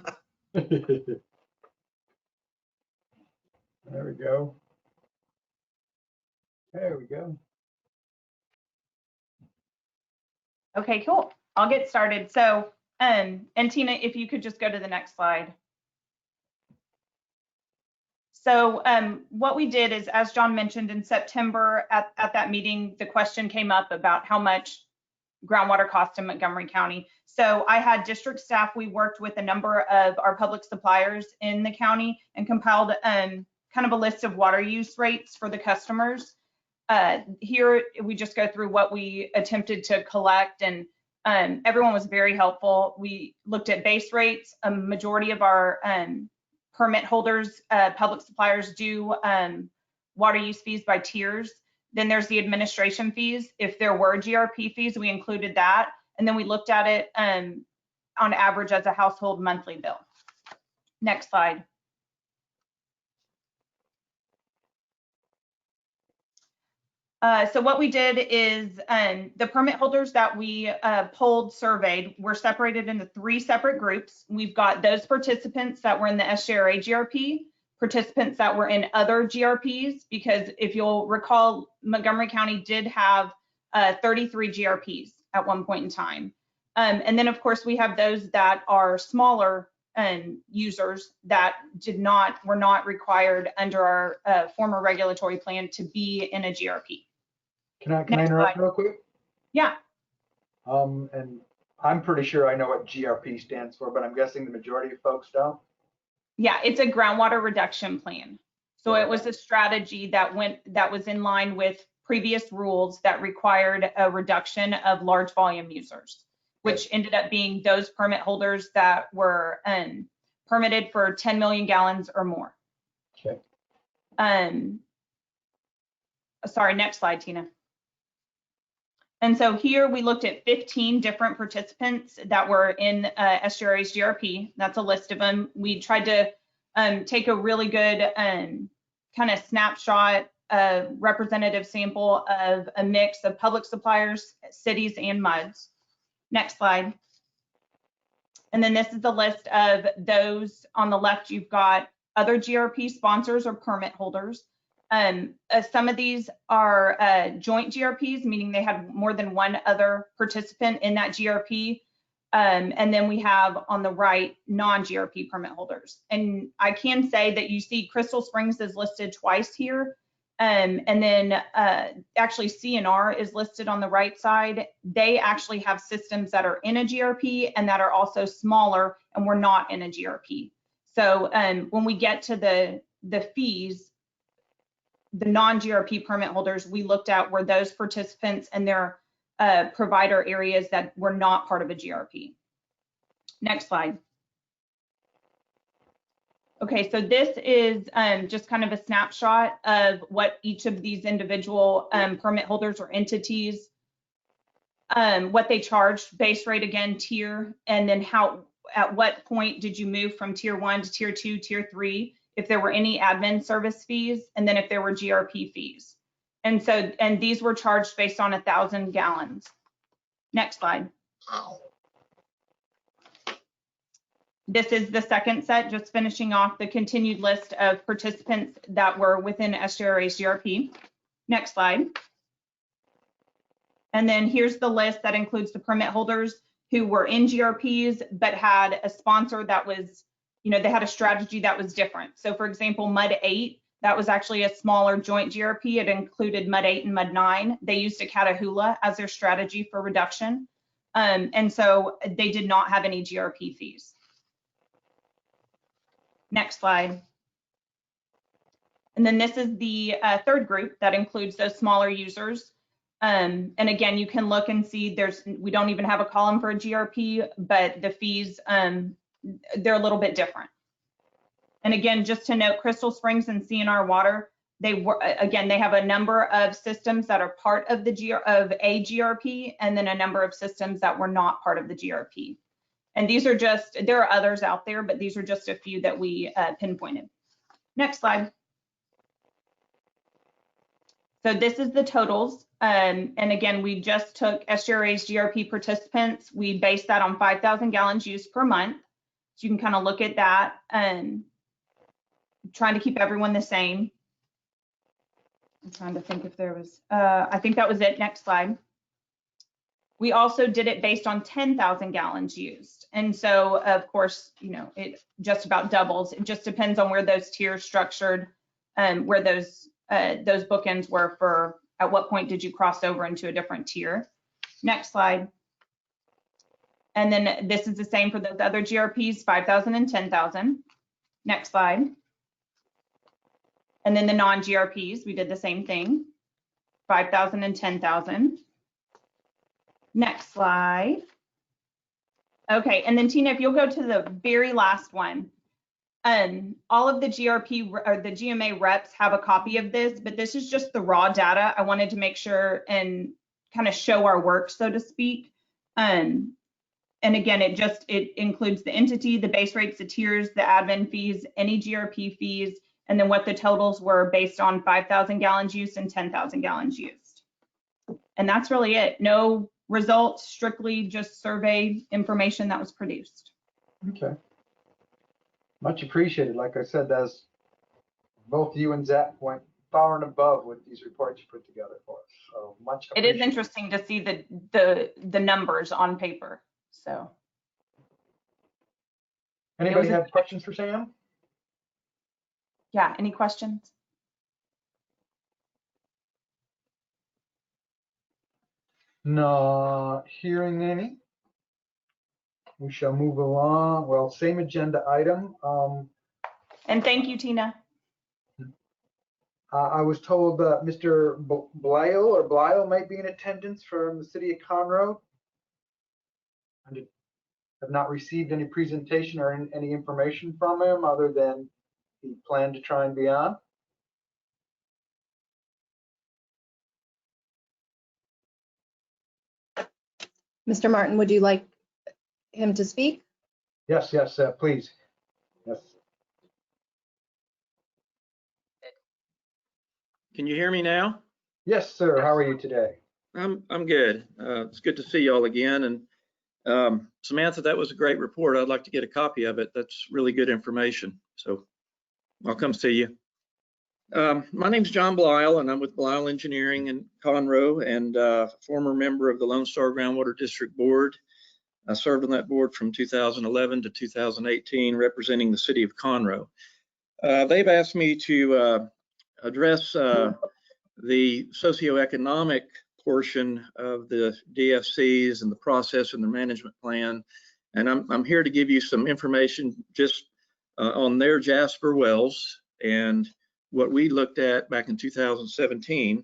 we go. There we go. Okay, cool. I'll get started. So, and Tina, if you could just go to the next slide. So what we did is, as John mentioned, in September at that meeting, the question came up about how much groundwater cost in Montgomery County. So I had district staff, we worked with a number of our public suppliers in the county and compiled kind of a list of water use rates for the customers. Here, we just go through what we attempted to collect, and everyone was very helpful. We looked at base rates. A majority of our permit holders, public suppliers do water use fees by tiers. Then there's the administration fees. If there were GRP fees, we included that. And then we looked at it on average as a household monthly bill. Next slide. So what we did is the permit holders that we polled, surveyed, were separated into 3 separate groups. We've got those participants that were in the SJRA GRP, participants that were in other GRPs, because if you'll recall, Montgomery County did have 33 GRPs at one point in time. And then of course we have those that are smaller users that were not required under our former regulatory plan to be in a GRP. Can I interrupt real quick? Yeah. And I'm pretty sure I know what GRP stands for, but I'm guessing the majority of folks don't. Yeah, it's a groundwater reduction plan. So it was a strategy that was in line with previous rules that required a reduction of large volume users, which ended up being those permit holders that were permitted for 10 million gallons or more. Okay. Sorry, next slide, Tina. And so here we looked at 15 different participants that were in SJRA's GRP. That's a list of them. We tried to take a really good kind of snapshot, representative sample of a mix of public suppliers, cities, and MUDs. Next slide. And then this is the list of those. On the left, you've got other GRP sponsors or permit holders. Some of these are joint GRPs, meaning they had more than one other participant in that GRP. And then we have on the right non-GRP permit holders. And I can say that you see Crystal Springs is listed twice here. And then actually CNR is listed on the right side. They actually have systems that are in a GRP and that are also smaller and we're not in a GRP. So when we get to the fees, the non-GRP permit holders we looked at were those participants and their provider areas that were not part of a GRP. Next slide. Okay, so this is just kind of a snapshot of what each of these individual permit holders or entities, what they charged, base rate again, tier, and then at what point did you move from tier 1 to tier 2, tier 3, if there were any admin service fees, and then if there were GRP fees. And these were charged based on 1,000 gallons. Next slide. This is the second set, just finishing off the continued list of participants that were within SJRA's GRP. Next slide. And then here's the list that includes the permit holders who were in GRPs, but had a sponsor that was, they had a strategy that was different. So for example, MUD 8, that was actually a smaller joint GRP. It included MUD 8 and MUD 9. They used a Catahoula as their strategy for reduction. And so they did not have any GRP fees. Next slide. And then this is the third group that includes those smaller users. And again, you can look and see we don't even have a column for a GRP, but the fees, they're a little bit different. And again, just to note, Crystal Springs and CNR Water, they have a number of systems that are part of a GRP, and then a number of systems that were not part of the GRP. And these are there are others out there, but these are just a few that we pinpointed. Next slide. So this is the totals. And again, we just took SJRA's GRP participants. We based that on 5,000 gallons used per month. So you can kind of look at that and trying to keep everyone the same. I'm trying to think if there was, I think that was it. Next slide. We also did it based on 10,000 gallons used. And so, of course, you know, it just about doubles. It just depends on where those tiers structured, where those bookends were for at what point did you cross over into a different tier. Next slide. And then this is the same for those other GRPs, 5,000 and 10,000. Next slide. And then the non-GRPs, we did the same thing, 5,000 and 10,000. Next slide. Okay, and then Tina, if you'll go to the very last one, all of the GRP or the GMA reps have a copy of this, but this is just the raw data. I wanted to make sure and kind of show our work, so to speak. And again, it includes the entity, the base rates, the tiers, the admin fees, any GRP fees, and then what the totals were based on 5,000 gallons used and 10,000 gallons used. And that's really it. No results, strictly just survey information that was produced. Okay. Much appreciated. Like I said, as both you and Zach went far and above with these reports you put together for us. So much It is interesting to see the numbers on paper. So. Anybody have questions for Sam? Yeah, any questions? Not hearing any. We shall move along. Well, same agenda item. And thank you, Tina. I was told that Mr. Blyle might be in attendance from the city of Conroe. I have not received any presentation or any information from him other than he planned to try and be on. Mr. Martin, would you like him to speak? Yes, please. Yes. Can you hear me now? Yes, sir. How are you today? I'm good. It's good to see you all again. And Samantha, that was a great report. I'd like to get a copy of it. That's really good information. So I'll come see you. My name's John Blyle, and I'm with Blyle Engineering in Conroe, and former member of the Lone Star Groundwater District Board. I served on that board from 2011 to 2018, representing the city of Conroe. They've asked me to address the socioeconomic portion of the DFCs and the process and the management plan. And I'm here to give you some information just on their Jasper wells and what we looked at back in 2017.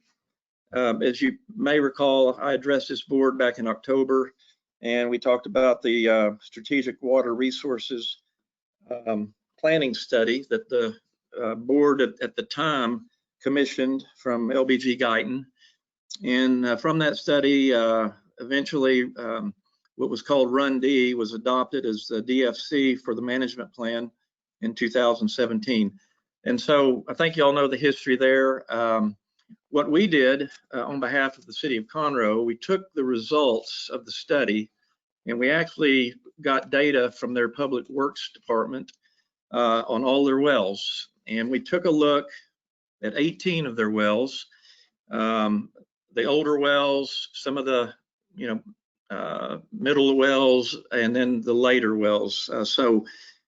As you may recall, I addressed this board back in October, and we talked about the strategic water resources planning study that the board at the time commissioned from LBG Guyton. And from that study, eventually what was called Run D was adopted as the DFC for the management plan in 2017. And so I think you all know the history there. What we did on behalf of the city of Conroe, we took the results of the study and we actually got data from their public works department on all their wells. And we took a look at 18 of their wells, the older wells, some of the middle wells, and then the later wells.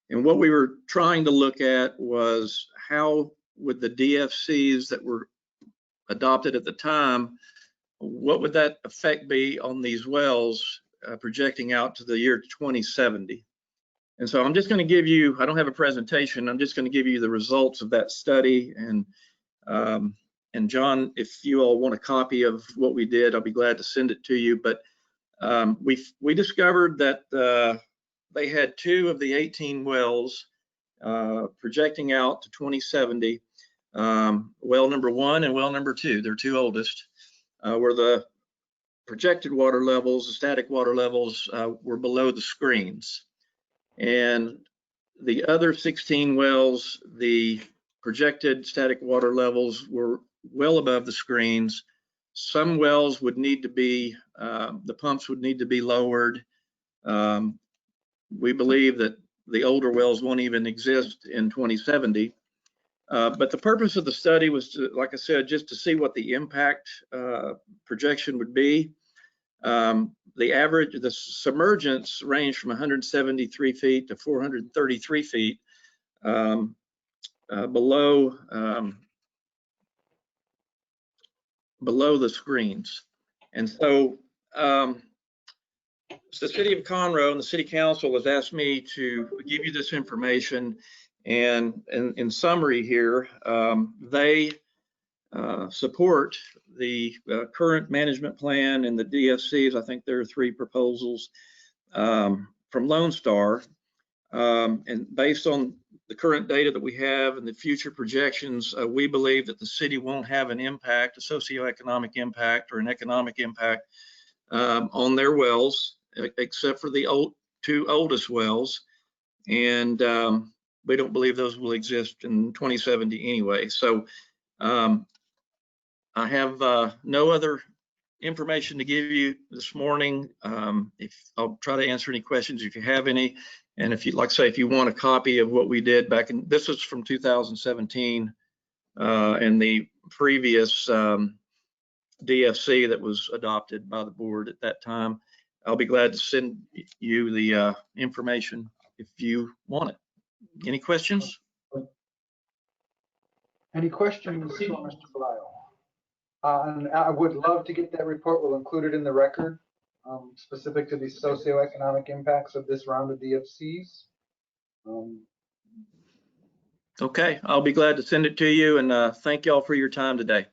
And what we were trying to look at was how would the DFCs that were adopted at the time, what would that effect be on these wells projecting out to the year 2070? And so I'm just going to give you, I don't have a presentation, I'm just going to give you the results of that study. And John, if you all want a copy of what we did, I'll be glad to send it to you. But we discovered that they had 2 of the 18 wells projecting out to 2070. Well number 1 and well number 2, their 2 oldest, where the projected water levels, the static water levels were below the screens. And the other 16 wells, the projected static water levels were well above the screens. Some wells would need to be, the pumps would need to be lowered. We believe that the older wells won't even exist in 2070. But the purpose of the study was to, like I said, just to see what the impact projection would be. The submergence ranged from 173 feet to 433 feet below the screens. And so the city of Conroe and the city council has asked me to give you this information. And in summary here, they support the current management plan and the DFCs. I think there are 3 proposals from Lone Star. And based on the current data that we have and the future projections, we believe that the city won't have an impact, a socioeconomic impact or an economic impact on their wells, except for the 2 oldest wells. And we don't believe those will exist in 2070 anyway. So I have no other information to give you this morning. I'll try to answer any questions if you have any. And if you like, say, if you want a copy of what we did back in, this was from 2017, and the previous DFC that was adopted by the board at that time, I'll be glad to send you the information if you want it. Any questions? Any questions for Mr. Blyle? And I would love to get that report. We'll include it in the record, specific to the socioeconomic impacts of this round of DFCs. Okay, I'll be glad to send it to you, and thank y'all for your time today.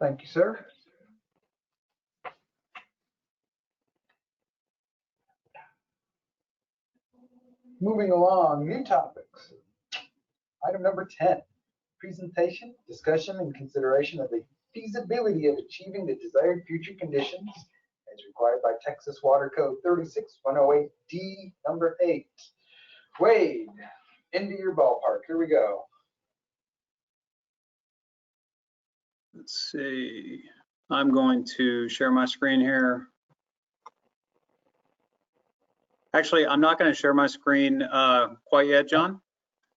Thank you, sir. Moving along, new topics. Item number 10, presentation, discussion, and consideration of the feasibility of achieving the desired future conditions as required by Texas Water Code 36108D number 8. Wade, into your ballpark. Here we go. Let's see. I'm going to share my screen here. Actually, I'm not going to share my screen quite yet, John.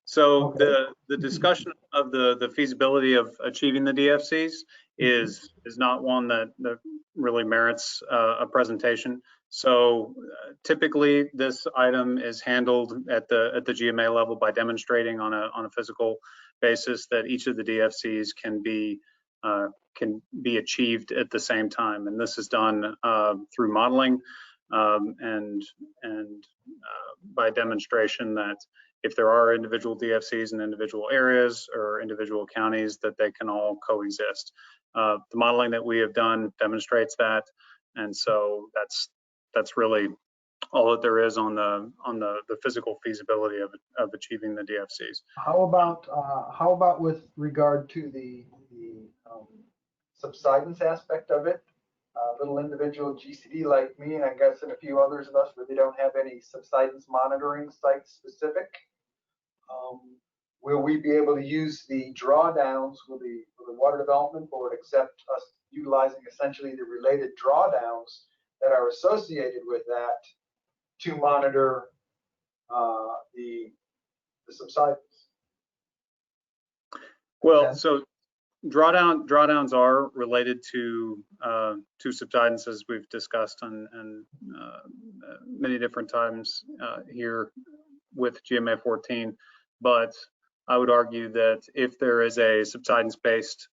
So Okay. the discussion of the feasibility of achieving the DFCs is not one that really merits a presentation. So typically this item is handled at the GMA level by demonstrating on a physical basis that each of the DFCs can be achieved at the same time, and this is done through modeling and by demonstration that if there are individual DFCs in individual areas or individual counties, that they can all coexist. The modeling that we have done demonstrates that, and so that's really all that there is on the physical feasibility of achieving the DFCs. How about with regard to the subsidence aspect of it? Little individual GCD like me, and I guess and a few others of us really don't have any subsidence monitoring site specific. Will we be able to use the drawdowns? Will the Water Development Board accept us utilizing essentially the related drawdowns that are associated with that to monitor the subsidence? Well, Okay. so drawdowns are related to subsidence, as we've discussed on many different times here with GMA 14. But I would argue that if there is a subsidence-based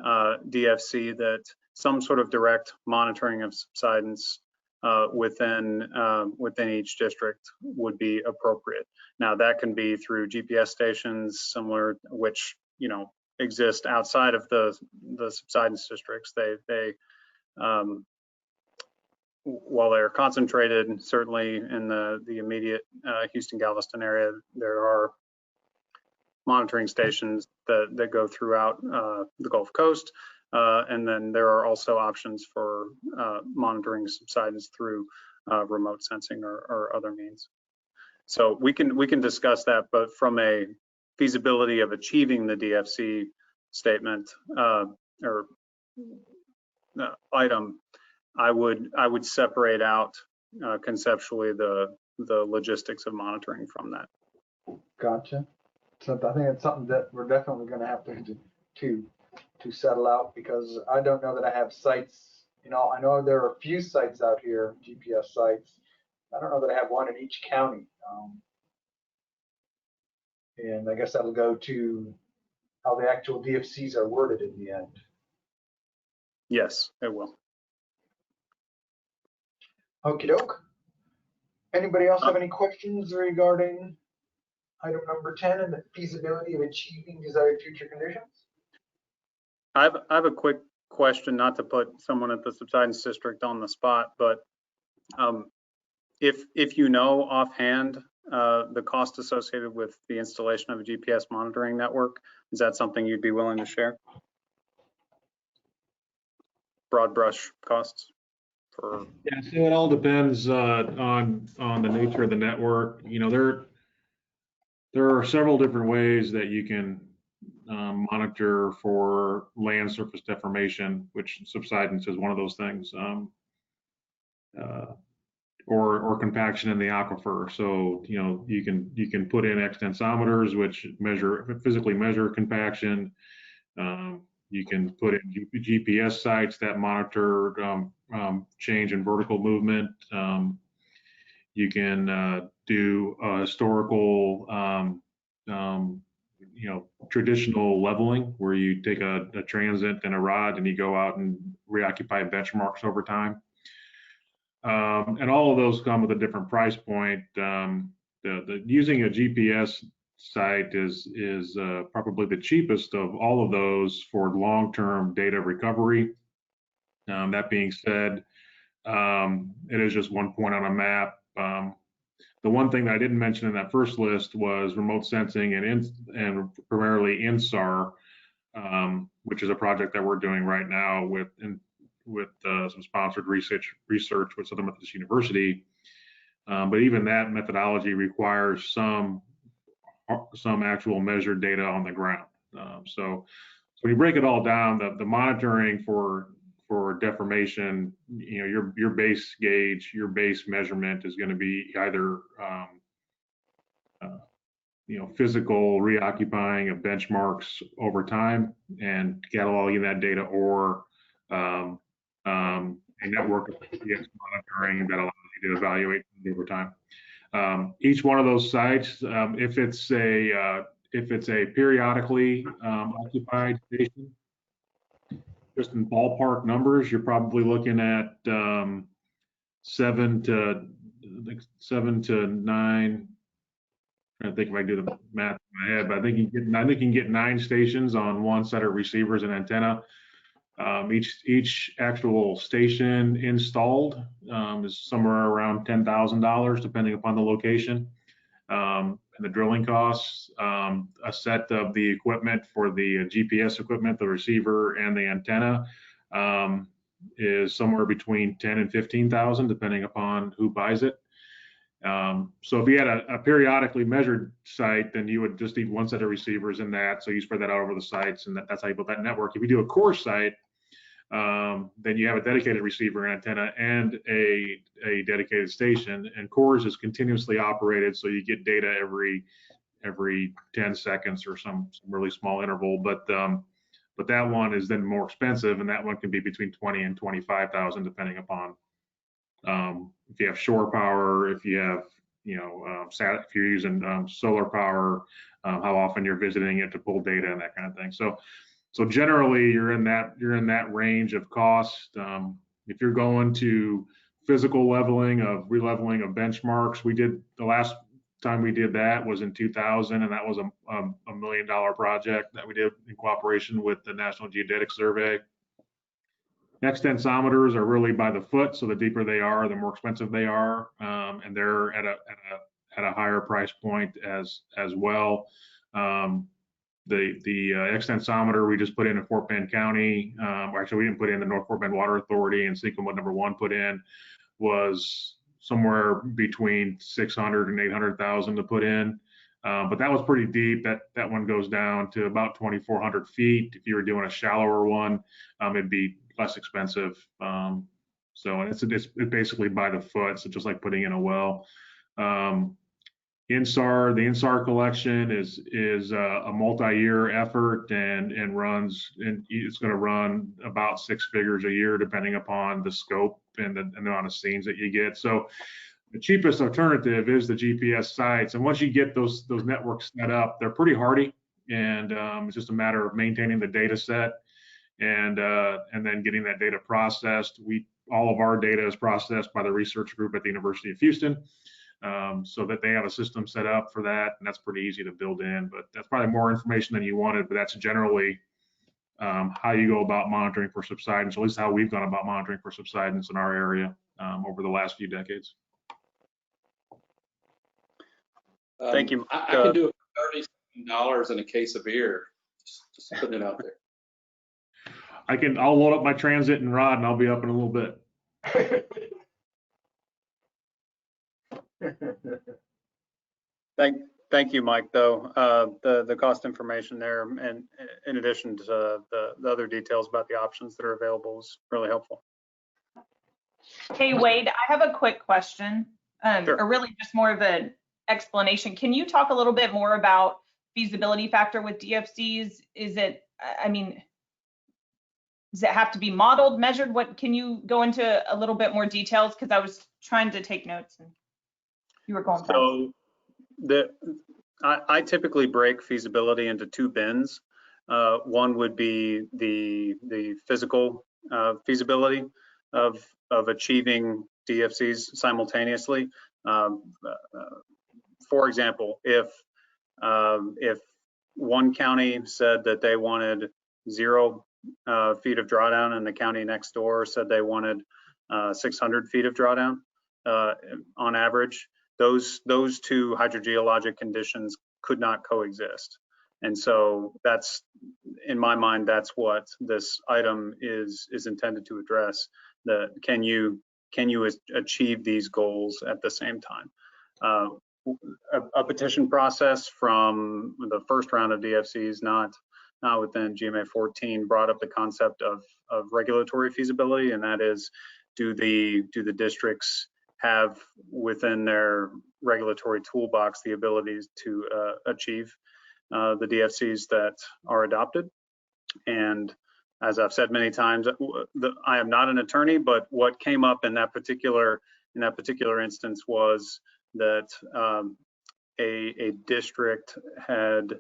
DFC, that some sort of direct monitoring of subsidence within each district would be appropriate. Now that can be through GPS stations, similar which exist outside of the subsidence districts. They while they're concentrated certainly in the immediate Houston Galveston area, there are monitoring stations that go throughout the Gulf Coast, and then there are also options for monitoring subsidence through remote sensing or other means. So we can discuss that, but from a feasibility of achieving the DFC statement or item, I would separate out conceptually the logistics of monitoring from that. Gotcha. So I think it's something that we're definitely going to have to settle out, because I don't know that I have sites. You know, I know there are a few sites out here, GPS sites. I don't know that I have one in each county. And I guess that'll go to how the actual DFCs are worded in the end. Yes, it will. Okie doke. Anybody else have any questions regarding item number 10 and the feasibility of achieving desired future conditions? I have a quick question, not to put someone at the subsidence district on the spot, but if you know offhand the cost associated with the installation of a GPS monitoring network, is that something you'd be willing to share? Broad brush costs for. Yeah, so it all depends on the nature of the network. You know, there are several different ways that you can monitor for land surface deformation, which subsidence is one of those things, or compaction in the aquifer. So, you know, you can put in extensometers, which physically measure compaction. You can put in GPS sites that monitor change in vertical movement. You can do historical, you know, traditional leveling, where you take a transient and a rod and you go out and reoccupy benchmarks over time. And all of those come with a different price point. Using a GPS site is probably the cheapest of all of those for long-term data recovery. That being said, it is just one point on a map. The one thing that I didn't mention in that first list was remote sensing and primarily INSAR, which is a project that we're doing right now with some sponsored research with Southern Methodist University. But even that methodology requires some actual measured data on the ground. So when you break it all down, the monitoring for deformation, you know, your base gauge, your base measurement is going to be either you know, physical reoccupying of benchmarks over time and cataloging that data, or a network of GPS monitoring that allows you to evaluate over time. Each one of those sites, if it's a periodically occupied station, just in ballpark numbers, you're probably looking at 7 to 9. I think if I do the math in my head, but I think you can get 9 stations on one set of receivers and antenna. Each actual station installed is somewhere around $10,000, depending upon the location and the drilling costs. A set of the equipment for the GPS equipment, the receiver and the antenna, is somewhere between 10 and 15,000, depending upon who buys it. So if you had a periodically measured site, then you would just need one set of receivers in that. So you spread that out over the sites, and that's how you build that network. If you do a core site, then you have a dedicated receiver antenna and a dedicated station, and cores is continuously operated, so you get data every 10 seconds or some really small interval. But that one is then more expensive, and that one can be between 20 and 25,000, depending upon if you have shore power, if you have, you know, if you're using solar power, how often you're visiting it to pull data and that kind of thing. So generally, you're in that range of cost. If you're going to physical leveling of releveling of benchmarks, the last time we did that was in 2000, and that was a $1 million project that we did in cooperation with the National Geodetic Survey. Extensometers are really by the foot, so the deeper they are, the more expensive they are, and they're at a higher price point as well. The extensometer we just put in Fort Bend County, actually we didn't put in, the North Fort Bend Water Authority and Sequoia number 1 put in, was somewhere between 600 and 800,000 to put in. But that was pretty deep. That one goes down to about 2,400 feet. If you were doing a shallower one, it'd be less expensive. So it's basically by the foot, so just like putting in a well. INSAR, the INSAR collection is a multi-year effort and runs, and it's going to run about 6 figures a year, depending upon the scope and the amount of scenes that you get. So the cheapest alternative is the GPS sites. And once you get those networks set up, they're pretty hardy, and it's just a matter of maintaining the data set and then getting that data processed. All of our data is processed by the research group at the University of Houston. So that they have a system set up for that, and that's pretty easy to build in. But that's probably more information than you wanted, but that's generally how you go about monitoring for subsidence, at least how we've gone about monitoring for subsidence in our area over the last few decades. Thank you. I can do it for $37 and a case of beer. Just putting it out there. I'll load up my transit and rod, and I'll be up in a little bit. Thank you, Mike, though. The cost information there, and in addition to the other details about the options that are available, is really helpful. Hey, Wade, I have a quick question, Sure. or really just more of an explanation. Can you talk a little bit more about feasibility factor with DFCs? Is it, I mean, does it have to be modeled, measured? What, can you go into a little bit more details? Because I was trying to take notes and you were going fast. So I typically break feasibility into 2 bins. One would be the physical feasibility of achieving DFCs simultaneously. For example, if one county said that they wanted 0 feet of drawdown and the county next door said they wanted 600 feet of drawdown on average, those 2 hydrogeologic conditions could not coexist. And so that's, in my mind, that's what this item is intended to address. Can you achieve these goals at the same time? A petition process from the first round of DFCs, not within GMA 14, brought up the concept of regulatory feasibility, and that is, do the districts have within their regulatory toolbox the abilities to achieve the DFCs that are adopted? And as I've said many times, I am not an attorney, but what came up in that particular instance was that a district had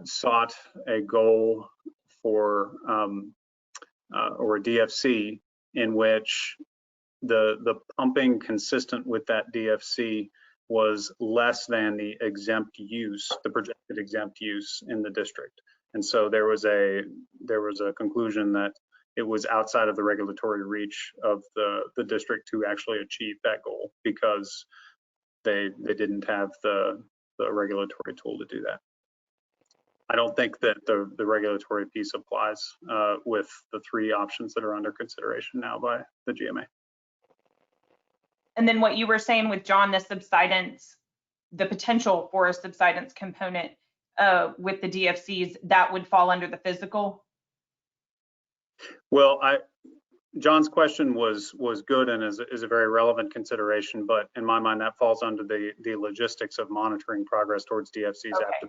sought a goal for or a DFC in which the pumping consistent with that DFC was less than the exempt use, the projected exempt use in the district. And so there was a conclusion that it was outside of the regulatory reach of the district to actually achieve that goal because they didn't have the regulatory tool to do that. I don't think that the regulatory piece applies with the 3 options that are under consideration now by the GMA. And then what you were saying with John, the subsidence, the potential for a subsidence component with the DFCs, that would fall under the physical? Well, John's question was good and is a very relevant consideration, but in my mind, that falls under the logistics of monitoring progress towards DFCs Okay. after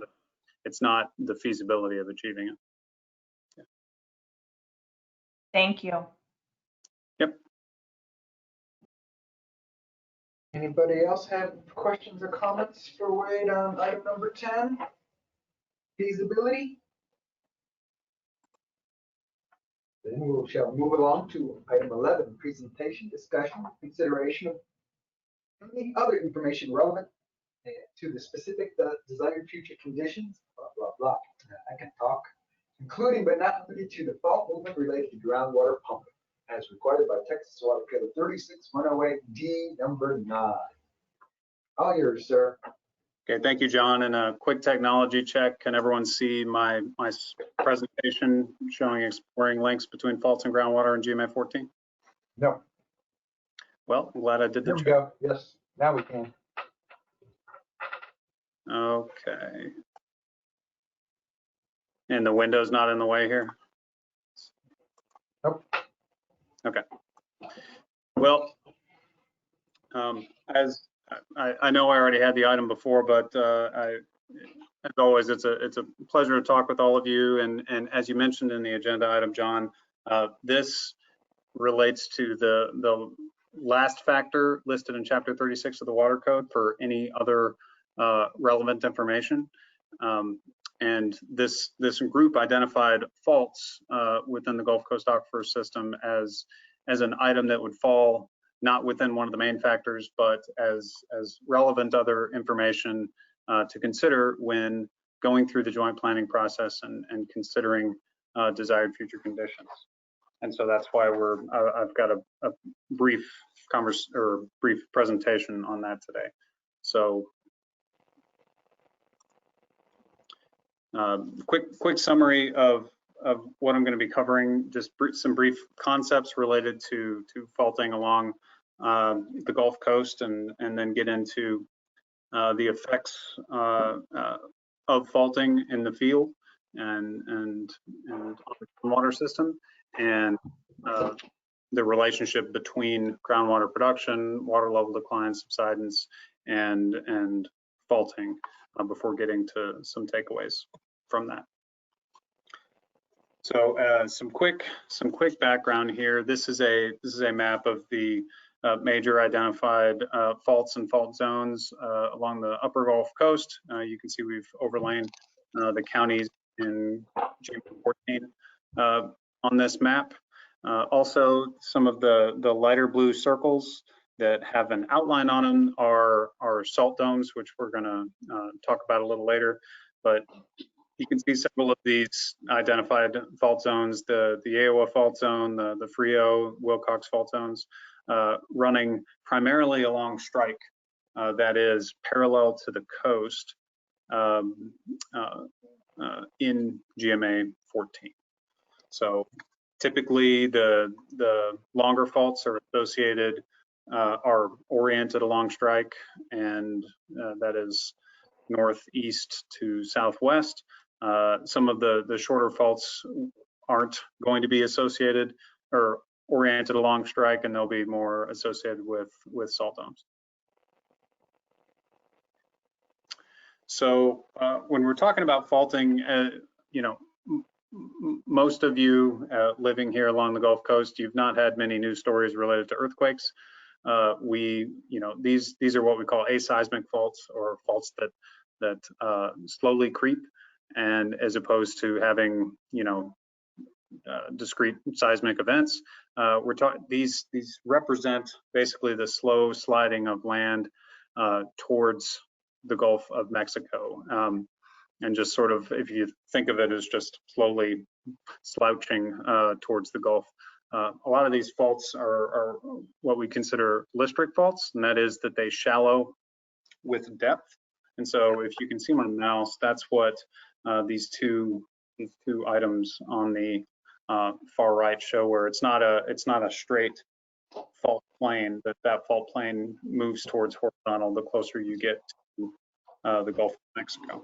it's not the feasibility of achieving it. Yeah. Thank you. Yep. Anybody else have questions or comments for Wade on item number 10? Feasibility? Then we shall move along to item 11, presentation, discussion, consideration of any other information relevant to the specific desired future conditions, blah, blah, blah. I can talk, including but not limited to the fault movement related to groundwater pumping, as required by Texas Water Code 36108D number 9. All yours, sir. Okay, thank you, John. And a quick technology check. Can everyone see my presentation showing exploring links between faults and groundwater in GMA 14? No. Well, I'm glad I did the There we check. go. Yes, now we can. Okay. And the window's not in the way here? Nope. Okay. Well, I know I already had the item before, but as always, it's a pleasure to talk with all of you. And as you mentioned in the agenda item, John, this relates to the last factor listed in Chapter 36 of the Water Code for any other relevant information. And this group identified faults within the Gulf Coast Aquifer System as an item that would fall not within one of the main factors, but as relevant other information to consider when going through the joint planning process and considering desired future conditions. And so that's why I've got a brief presentation on that today. So quick summary of what I'm going to be covering, just some brief concepts related to faulting along the Gulf Coast, and then get into the effects of faulting in the field and on the water system, and the relationship between groundwater production, water level decline, subsidence, and faulting, before getting to some takeaways from that. So some quick background here. This is a map of the major identified faults and fault zones along the upper Gulf Coast. You can see we've overlain the counties in GMA 14 on this map. Also, some of the lighter blue circles that have an outline on them are salt domes, which we're going to talk about a little later. But you can see several of these identified fault zones: the Iowa fault zone, the Frio, Wilcox fault zones, running primarily along strike that is parallel to the coast in GMA 14. So typically the longer faults are associated, are oriented along strike, and that is northeast to southwest. Some of the shorter faults aren't going to be associated or oriented along strike, and they'll be more associated with salt domes. So when we're talking about faulting, you know, most of you living here along the Gulf Coast, you've not had many news stories related to earthquakes. You know, these are what we call aseismic faults, or faults that slowly creep, and as opposed to having, you know, discrete seismic events. These represent basically the slow sliding of land towards the Gulf of Mexico, and just sort of, if you think of it as just slowly slouching towards the Gulf. A lot of these faults are what we consider Lystric faults, and that is that they shallow with depth. And so if you can see my mouse, that's what these two items on the far right show, where it's not a straight fault plane, but that fault plane moves towards horizontal the closer you get to the Gulf of Mexico.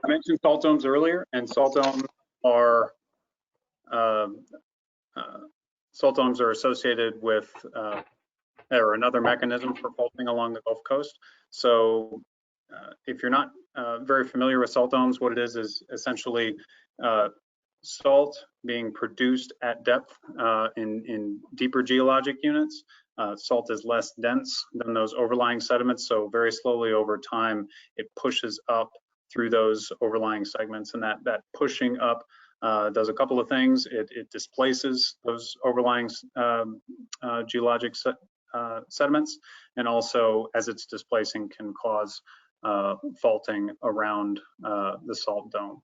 I mentioned salt domes earlier, and salt domes are associated with or another mechanism for faulting along the Gulf Coast. So if you're not very familiar with salt domes, what it is essentially salt being produced at depth in deeper geologic units. Salt is less dense than those overlying sediments, so very slowly over time it pushes up through those overlying segments, and that pushing up does a couple of things. It displaces those overlying geologic sediments, and also, as it's displacing, can cause faulting around the salt dome.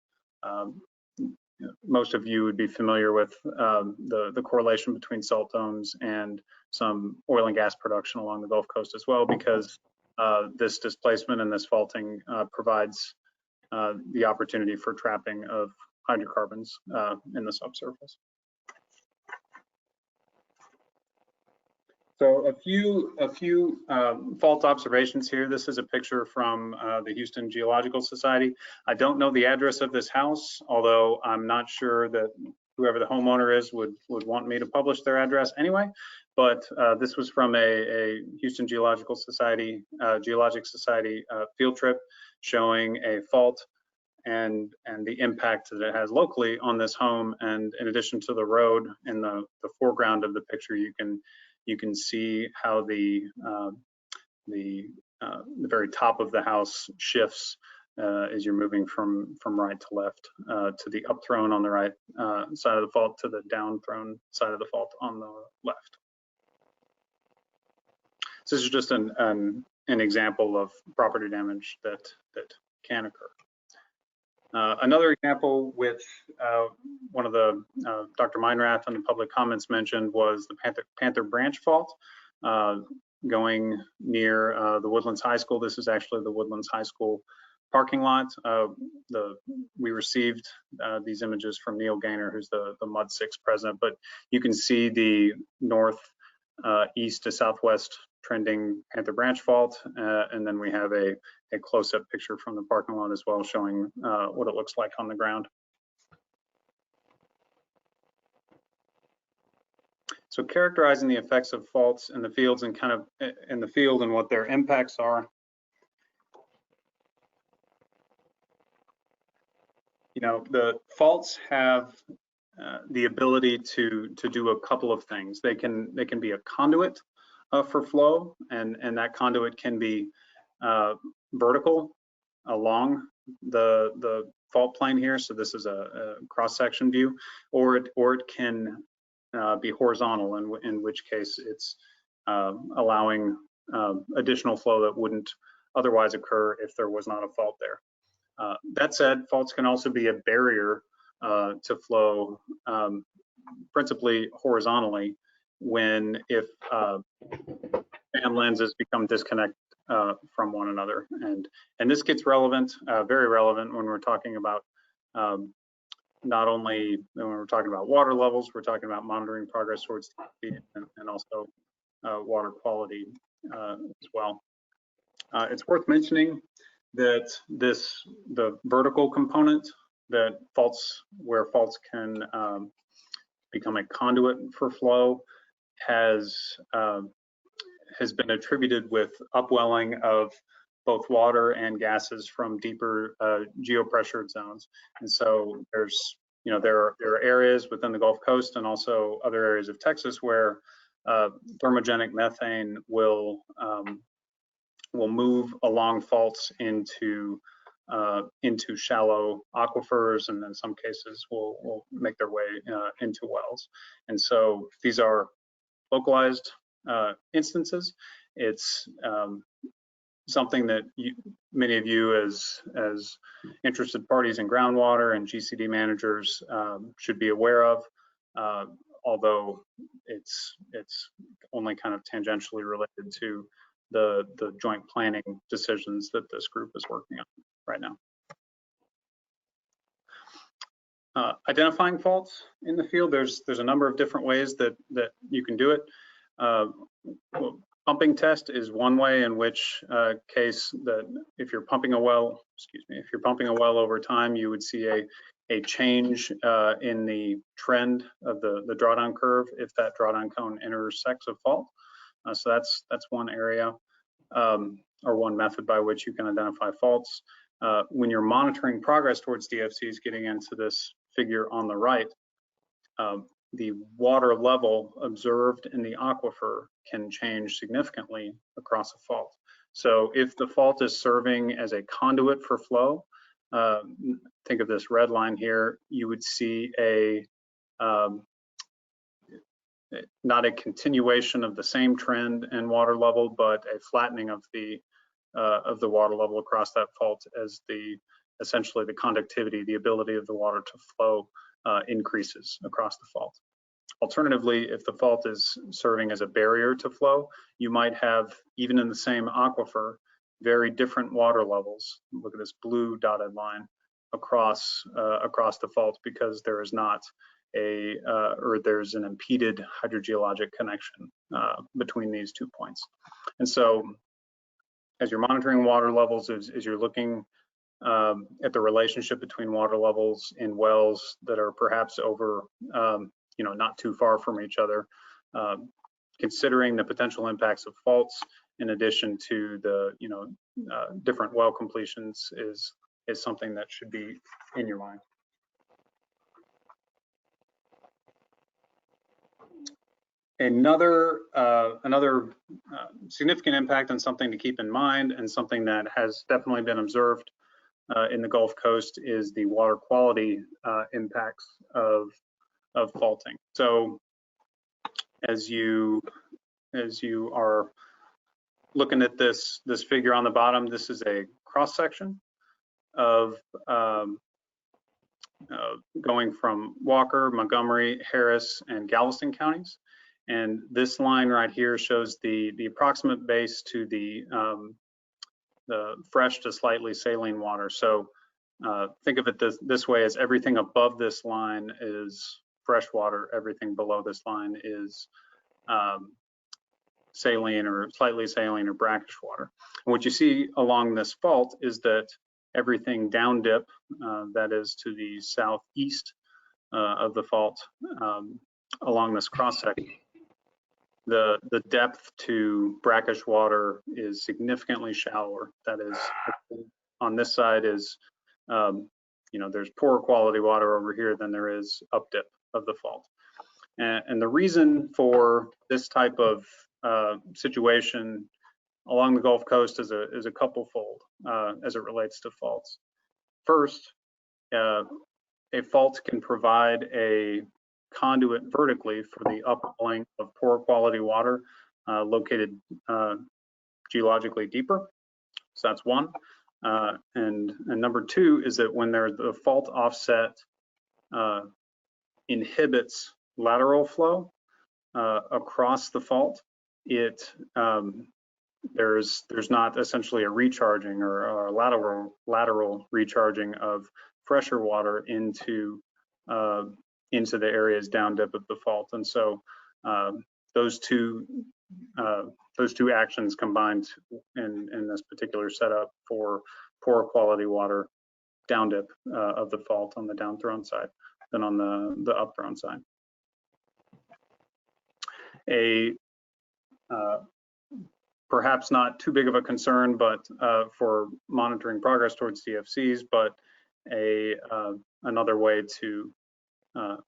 Most of you would be familiar with the correlation between salt domes and some oil and gas production along the Gulf Coast as well, because this displacement and this faulting provides the opportunity for trapping of hydrocarbons in the subsurface. So a few fault observations here. This is a picture from the Houston Geological Society. I don't know the address of this house, although I'm not sure that whoever the homeowner is would want me to publish their address anyway. But this was from a Houston Geologic Society field trip showing a fault and the impact that it has locally on this home. And in addition to the road in the foreground of the picture, you can see how the very top of the house shifts as you're moving from right to left, to the up thrown on the right side of the fault to the down thrown side of the fault on the left. So this is just an example of property damage that can occur. Another example with one of the Dr. Meinrath and the public comments mentioned was the Panther Branch Fault going near the Woodlands High School. This is actually the Woodlands High School parking lot. We received these images from Neil Gaynor, who's the Mud 6 president, but you can see the north east to southwest trending Panther Branch Fault, and then we have a close-up picture from the parking lot as well, showing what it looks like on the ground. So characterizing the effects of faults in the fields and kind of in the field and what their impacts are. You know, the faults have the ability to do a couple of things. They can be a conduit for flow, and that conduit can be vertical along the fault plane here. So this is a cross-section view, or it can be horizontal, in which case it's allowing additional flow that wouldn't otherwise occur if there was not a fault there. That said, faults can also be a barrier to flow, principally horizontally, if fan lenses become disconnected from one another. And this gets relevant, very relevant, when we're talking about not only when we're talking about water levels, we're talking about monitoring progress towards DFC and also water quality as well. It's worth mentioning that the vertical component that where faults can become a conduit for flow has been attributed with upwelling of both water and gases from deeper geopressured zones. And so there are areas within the Gulf Coast and also other areas of Texas where thermogenic methane will move along faults into shallow aquifers, and in some cases will make their way into wells. And so these are localized instances. It's something that many of you as interested parties in groundwater and GCD managers should be aware of, although it's only kind of tangentially related to the joint planning decisions that this group is working on right now. Identifying faults in the field, there's a number of different ways that you can do it. Pumping test is one way in which case that if you're pumping a well, over time, you would see a change in the trend of the drawdown curve if that drawdown cone intersects a fault. So that's one area or one method by which you can identify faults. When you're monitoring progress towards DFCs, getting into this figure on the right, the water level observed in the aquifer can change significantly across a fault. So if the fault is serving as a conduit for flow, think of this red line here, you would see not a continuation of the same trend in water level, but a flattening of the water level across that fault as essentially the conductivity, the ability of the water to flow increases across the fault. Alternatively, if the fault is serving as a barrier to flow, you might have, even in the same aquifer, very different water levels. Look at this blue dotted line across the fault, because there is not or there's an impeded hydrogeologic connection between these 2 points. And so as you're monitoring water levels, as you're looking at the relationship between water levels in wells that are perhaps over, not too far from each other, considering the potential impacts of faults in addition to the, different well completions is something that should be in your mind. Another significant impact and something to keep in mind, and something that has definitely been observed in the Gulf Coast, is the water quality impacts of faulting. So as you are looking at this figure on the bottom, this is a cross section of going from Walker, Montgomery, Harris, and Galveston counties. And this line right here shows the approximate base to the fresh to slightly saline water. So think of it this way, as everything above this line is fresh water, everything below this line is saline or slightly saline or brackish water. And what you see along this fault is that everything down dip, that is to the southeast of the fault, along this cross section, the depth to brackish water is significantly shallower. That is, on this side is, there's poor quality water over here than there is up dip of the fault. And the reason for this type of situation along the Gulf Coast is a couple-fold as it relates to faults. First, a fault can provide a conduit vertically for the upwelling of poor quality water located geologically deeper. So that's one. And number two is that when the fault offset inhibits lateral flow across the fault, there's not essentially a recharging or a lateral recharging of fresher water into the areas down dip of the fault. And so those two actions combined in this particular setup for poor quality water down dip of the fault on the down thrown side than on the up thrown side. Perhaps not too big of a concern, but for monitoring progress towards DFCs, but another way to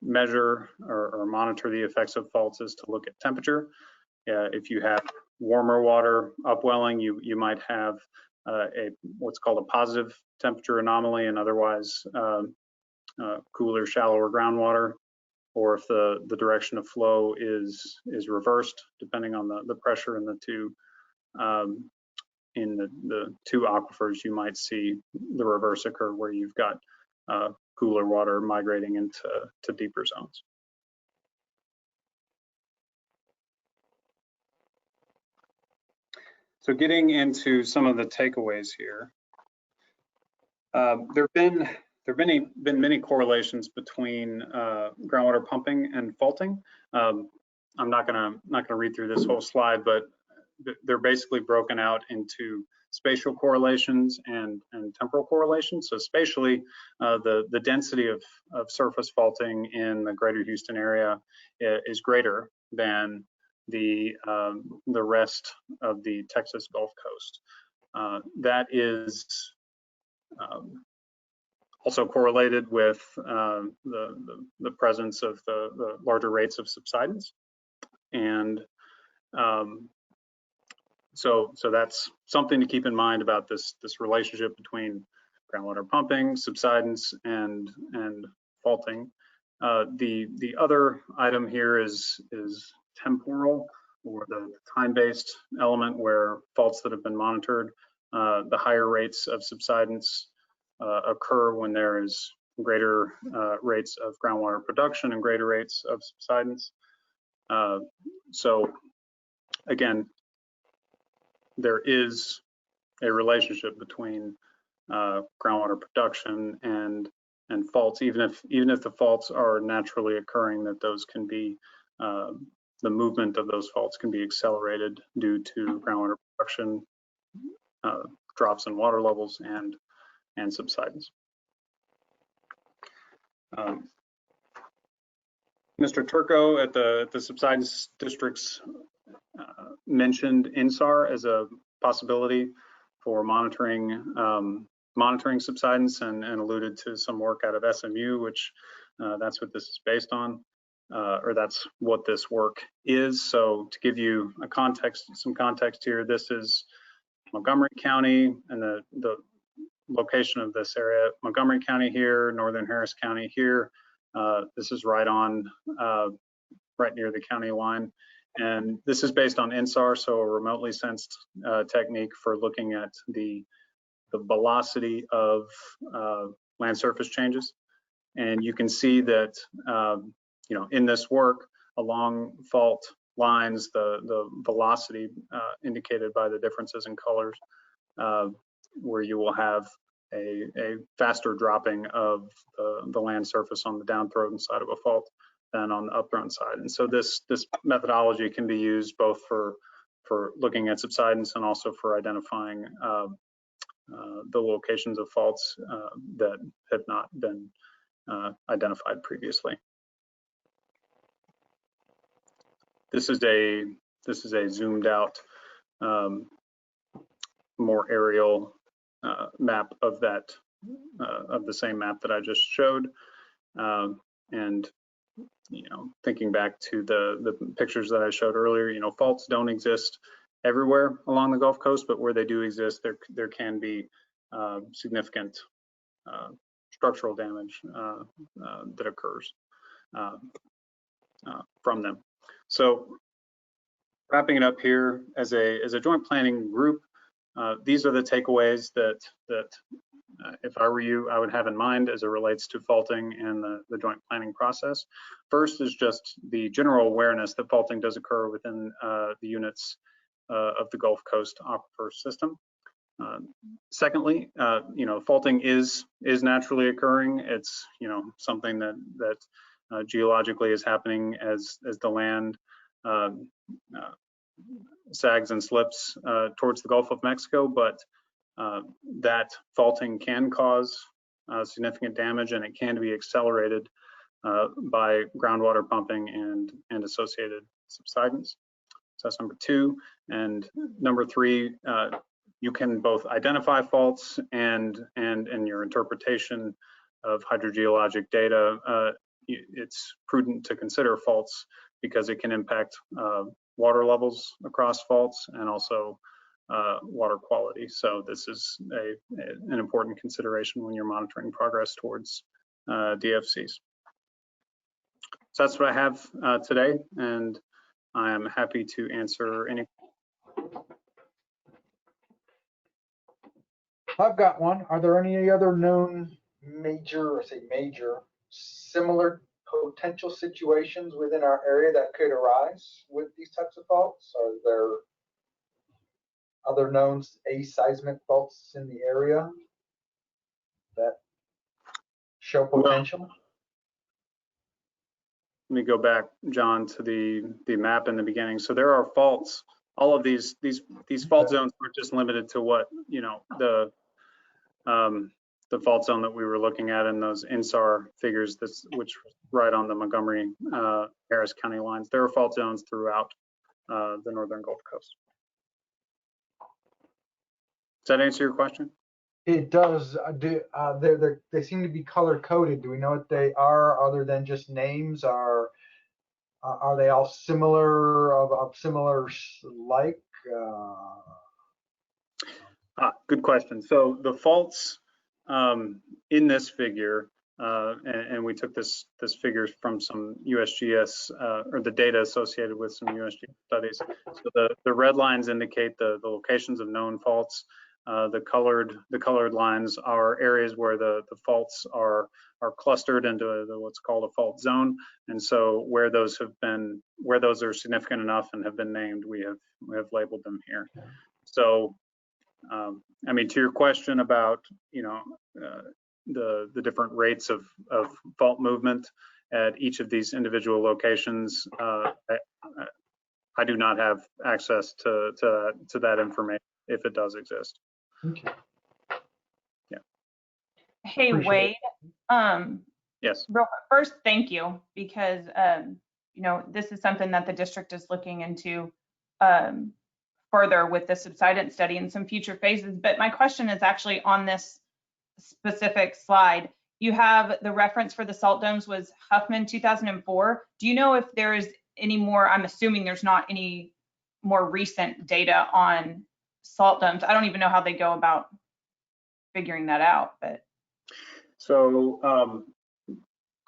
measure or monitor the effects of faults is to look at temperature. If you have warmer water upwelling, you might have what's called a positive temperature anomaly, and otherwise cooler, shallower groundwater. Or if the direction of flow is reversed, depending on the pressure in the two aquifers, you might see the reverse occur, where you've got cooler water migrating into deeper zones. So getting into some of the takeaways here, there have been many correlations between groundwater pumping and faulting. I'm not gonna read through this whole slide, but they're basically broken out into spatial correlations and temporal correlations. So spatially, the density of surface faulting in the greater Houston area is greater than the rest of the Texas Gulf Coast. That is also correlated with the presence of the larger rates of subsidence. And so that's something to keep in mind about this relationship between groundwater pumping, subsidence, and faulting. The other item here is temporal, or the time-based element, where faults that have been monitored, the higher rates of subsidence occur when there is greater rates of groundwater production and greater rates of subsidence. So again, there is a relationship between groundwater production and faults, even if the faults are naturally occurring, that those can be the movement of those faults can be accelerated due to groundwater production, drops in water levels, and and subsidence. Mr. Turco at the subsidence districts mentioned INSAR as a possibility for monitoring subsidence and alluded to some work out of SMU, which that's what this is based on, or that's what this work is. So to give you a context, some context here, this is Montgomery County and the location of this area. Montgomery County here, Northern Harris County here. This is right near the county line. And this is based on INSAR, so a remotely sensed technique for looking at the velocity of land surface changes. And you can see that, in this work along fault lines, the velocity indicated by the differences in colors, where you will have a faster dropping of the land surface on the downthrown side of a fault than on the upthrown side. And so this methodology can be used both for looking at subsidence and also for identifying the locations of faults that have not been identified previously. This is a zoomed out, more aerial map of the same map that I just showed, and thinking back to the pictures that I showed earlier, faults don't exist everywhere along the Gulf Coast, but where they do exist, there can be significant structural damage that occurs from them. So wrapping it up here, as a joint planning group, these are the takeaways that if I were you, I would have in mind as it relates to faulting and the joint planning process. First is just the general awareness that faulting does occur within the units of the Gulf Coast aquifer system. Secondly, faulting is naturally occurring. It's something that geologically is happening as the land sags and slips towards the Gulf of Mexico, but that faulting can cause significant damage, and it can be accelerated by groundwater pumping and associated subsidence. So that's number two. And number three, you can both identify faults and in your interpretation of hydrogeologic data, it's prudent to consider faults because it can impact water levels across faults and also water quality. So this is an important consideration when you're monitoring progress towards DFCs. So that's what I have today, and I am happy to answer any. I've got one. Are there any other known major similar potential situations within our area that could arise with these types of faults? Are there other known seismic faults in the area that show potential? Let me go back, John, to the map in the beginning. So there are faults. All of these fault zones are just limited to what the fault zone that we were looking at in those INSAR figures, which was right on the Montgomery Harris County lines. There are fault zones throughout the northern Gulf Coast. Does that answer your question? It does. They seem to be color coded. Do we know what they are other than just names? Are they all similar of similar like? Good question. So the faults in this figure, and we took this figure from some USGS or the data associated with some USGS studies. So the red lines indicate the locations of known faults. The colored lines are areas where the faults are clustered into what's called a fault zone, and so where those are significant enough and have been named, we have labeled them here. So I mean, to your question about the different rates of fault movement at each of these individual locations, I do not have access to that information if it does exist. Okay. Yeah. Hey, Appreciate Wade, Yes. first, thank you, because, you know, this is something that the district is looking into further with the subsidence study and some future phases. But my question is actually on this specific slide. You have the reference for the salt domes was Huffman 2004. Do you know if there is any more? I'm assuming there's not any more recent data on salt domes. I don't even know how they go about figuring that out, but. So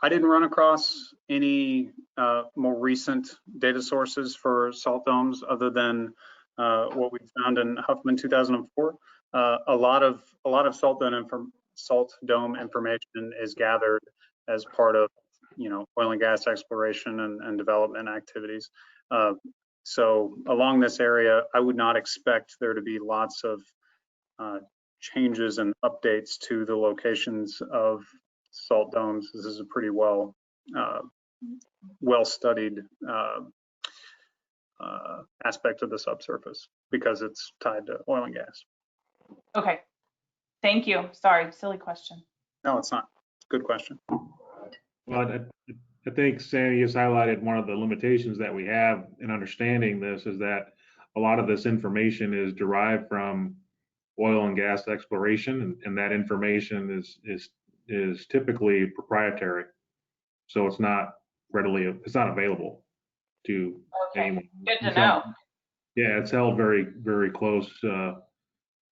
I didn't run across any more recent data sources for salt domes other than what we found in Huffman 2004. A lot of salt dome information is gathered as part of, you know, oil and gas exploration and development activities. So along this area, I would not expect there to be lots of changes and updates to the locations of salt domes. This is a pretty well studied aspect of the subsurface because it's tied to oil and gas. Okay, thank you. Sorry, silly question. No, it's not. Good question. Well, I think Sandy has highlighted one of the limitations that we have in understanding this is that a lot of this information is derived from oil and gas exploration, and that information is typically proprietary. So it's not available to anyone. Good to know. Yeah, it's held very, very close to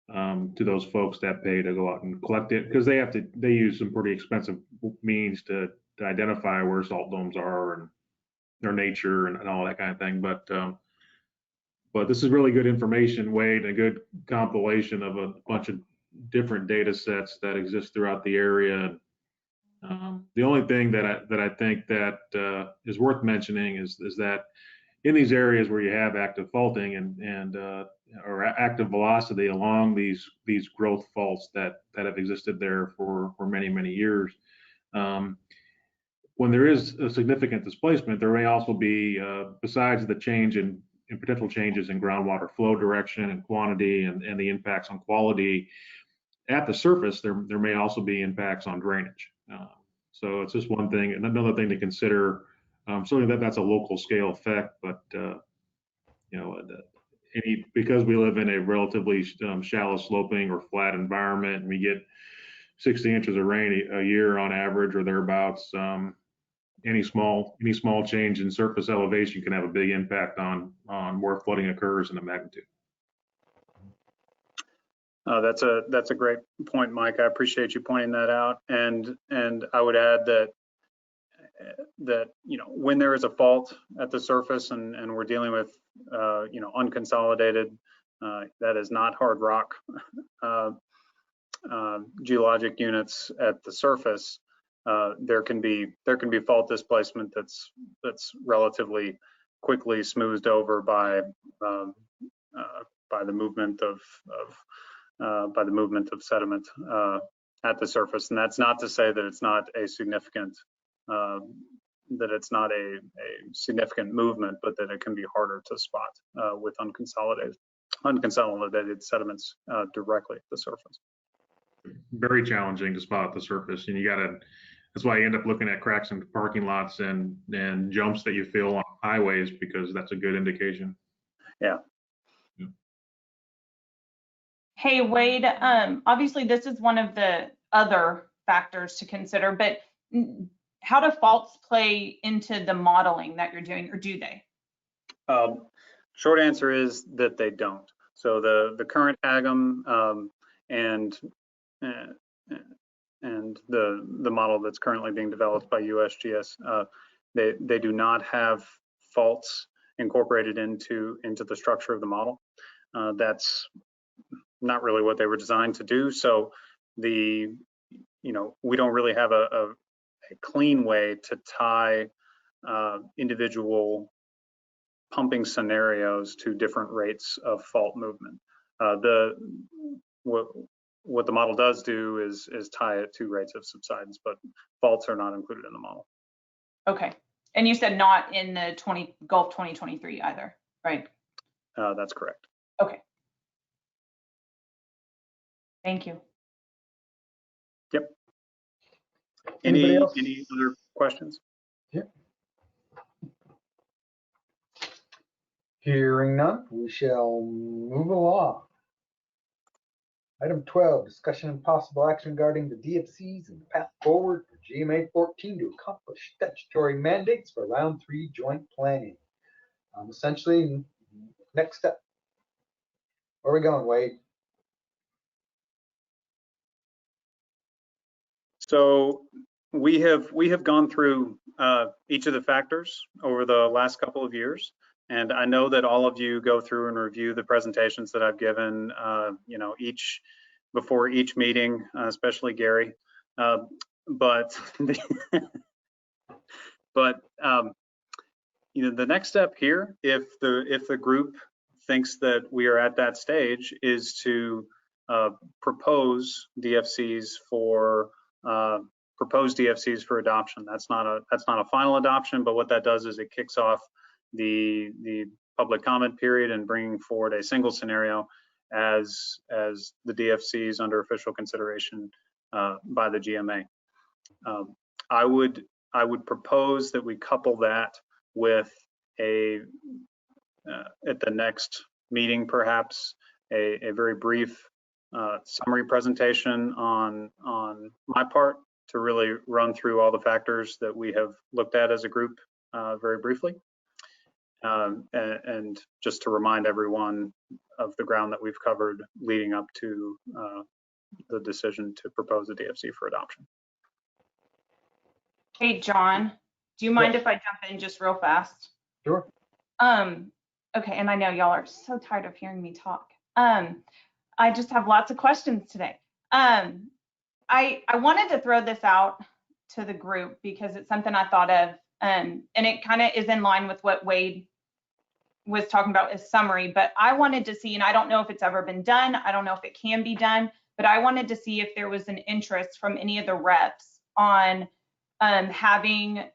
those folks that pay to go out and collect it, because they use some pretty expensive means to identify where salt domes are and their nature and all that kind of thing. But this is really good information, Wade, and a good compilation of a bunch of different data sets that exist throughout the area. The only thing that I think that is worth mentioning is that in these areas where you have active faulting and or active velocity along these growth faults that have existed there for many years, when there is a significant displacement, there may also be, besides the change in potential changes in groundwater flow direction and quantity and the impacts on quality at the surface, there may also be impacts on drainage. So it's just one thing. And another thing to consider, certainly that's a local scale effect, but you know, because we live in a relatively shallow sloping or flat environment, and we get 60 inches of rain a year on average or thereabouts, any small change in surface elevation can have a big impact on where flooding occurs and the magnitude. That's a great point, Mike. I appreciate you pointing that out. And I would add that you know, when there is a fault at the surface and we're dealing with you know, unconsolidated, that is not hard rock geologic units at the surface, there can be fault displacement that's relatively quickly smoothed over by the movement of sediment at the surface. And that's not to say that it's not a significant movement, but that it can be harder to spot with unconsolidated sediments directly at the surface. Very challenging to spot at the surface, and that's why you end up looking at cracks in parking lots and jumps that you feel on highways, because that's a good indication. Yeah. Hey, Wade, obviously this is one of the other factors to consider, but how do faults play into the modeling that you're doing, or do they? Short answer is that they don't. So the current AGM and the model that's currently being developed by USGS, they do not have faults incorporated into the structure of the model. That's not really what they were designed to do. So you know, we don't really have a clean way to tie individual pumping scenarios to different rates of fault movement. What the model does do is tie it to rates of subsidence, but faults are not included in the model. Okay, and you said not in the Gulf 2023 either, right? That's correct. Okay. Thank you. Yep. Anybody else? Any other questions? Yeah. Hearing none, we shall move along. Item 12, discussion and possible action regarding the DFCs and the path forward for GMA 14 to accomplish statutory mandates for round 3 joint planning. Essentially, next step. Where are we going, Wade? So we have gone through each of the factors over the last couple of years, and I know that all of you go through and review the presentations that I've given, each before each meeting, especially Gary. But the next step here, if the group thinks that we are at that stage, is to propose DFCs for adoption. That's not a final adoption, but what that does is it kicks off the public comment period and bringing forward a single scenario as the DFCs under official consideration by the GMA. I would propose that we couple that with at the next meeting, perhaps a very brief summary presentation on my part to really run through all the factors that we have looked at as a group very briefly. And just to remind everyone of the ground that we've covered leading up to the decision to propose a DFC for adoption. Hey, John, do you mind if I jump in just real fast? Sure. Okay, and I know y'all are so tired of hearing me talk. I just have lots of questions today. I wanted to throw this out to the group because it's something I thought of, and it kind of is in line with what Wade was talking about as summary, but I wanted to see, and I don't know if it's ever been done, I don't know if it can be done, but I wanted to see if there was an interest from any of the reps on having,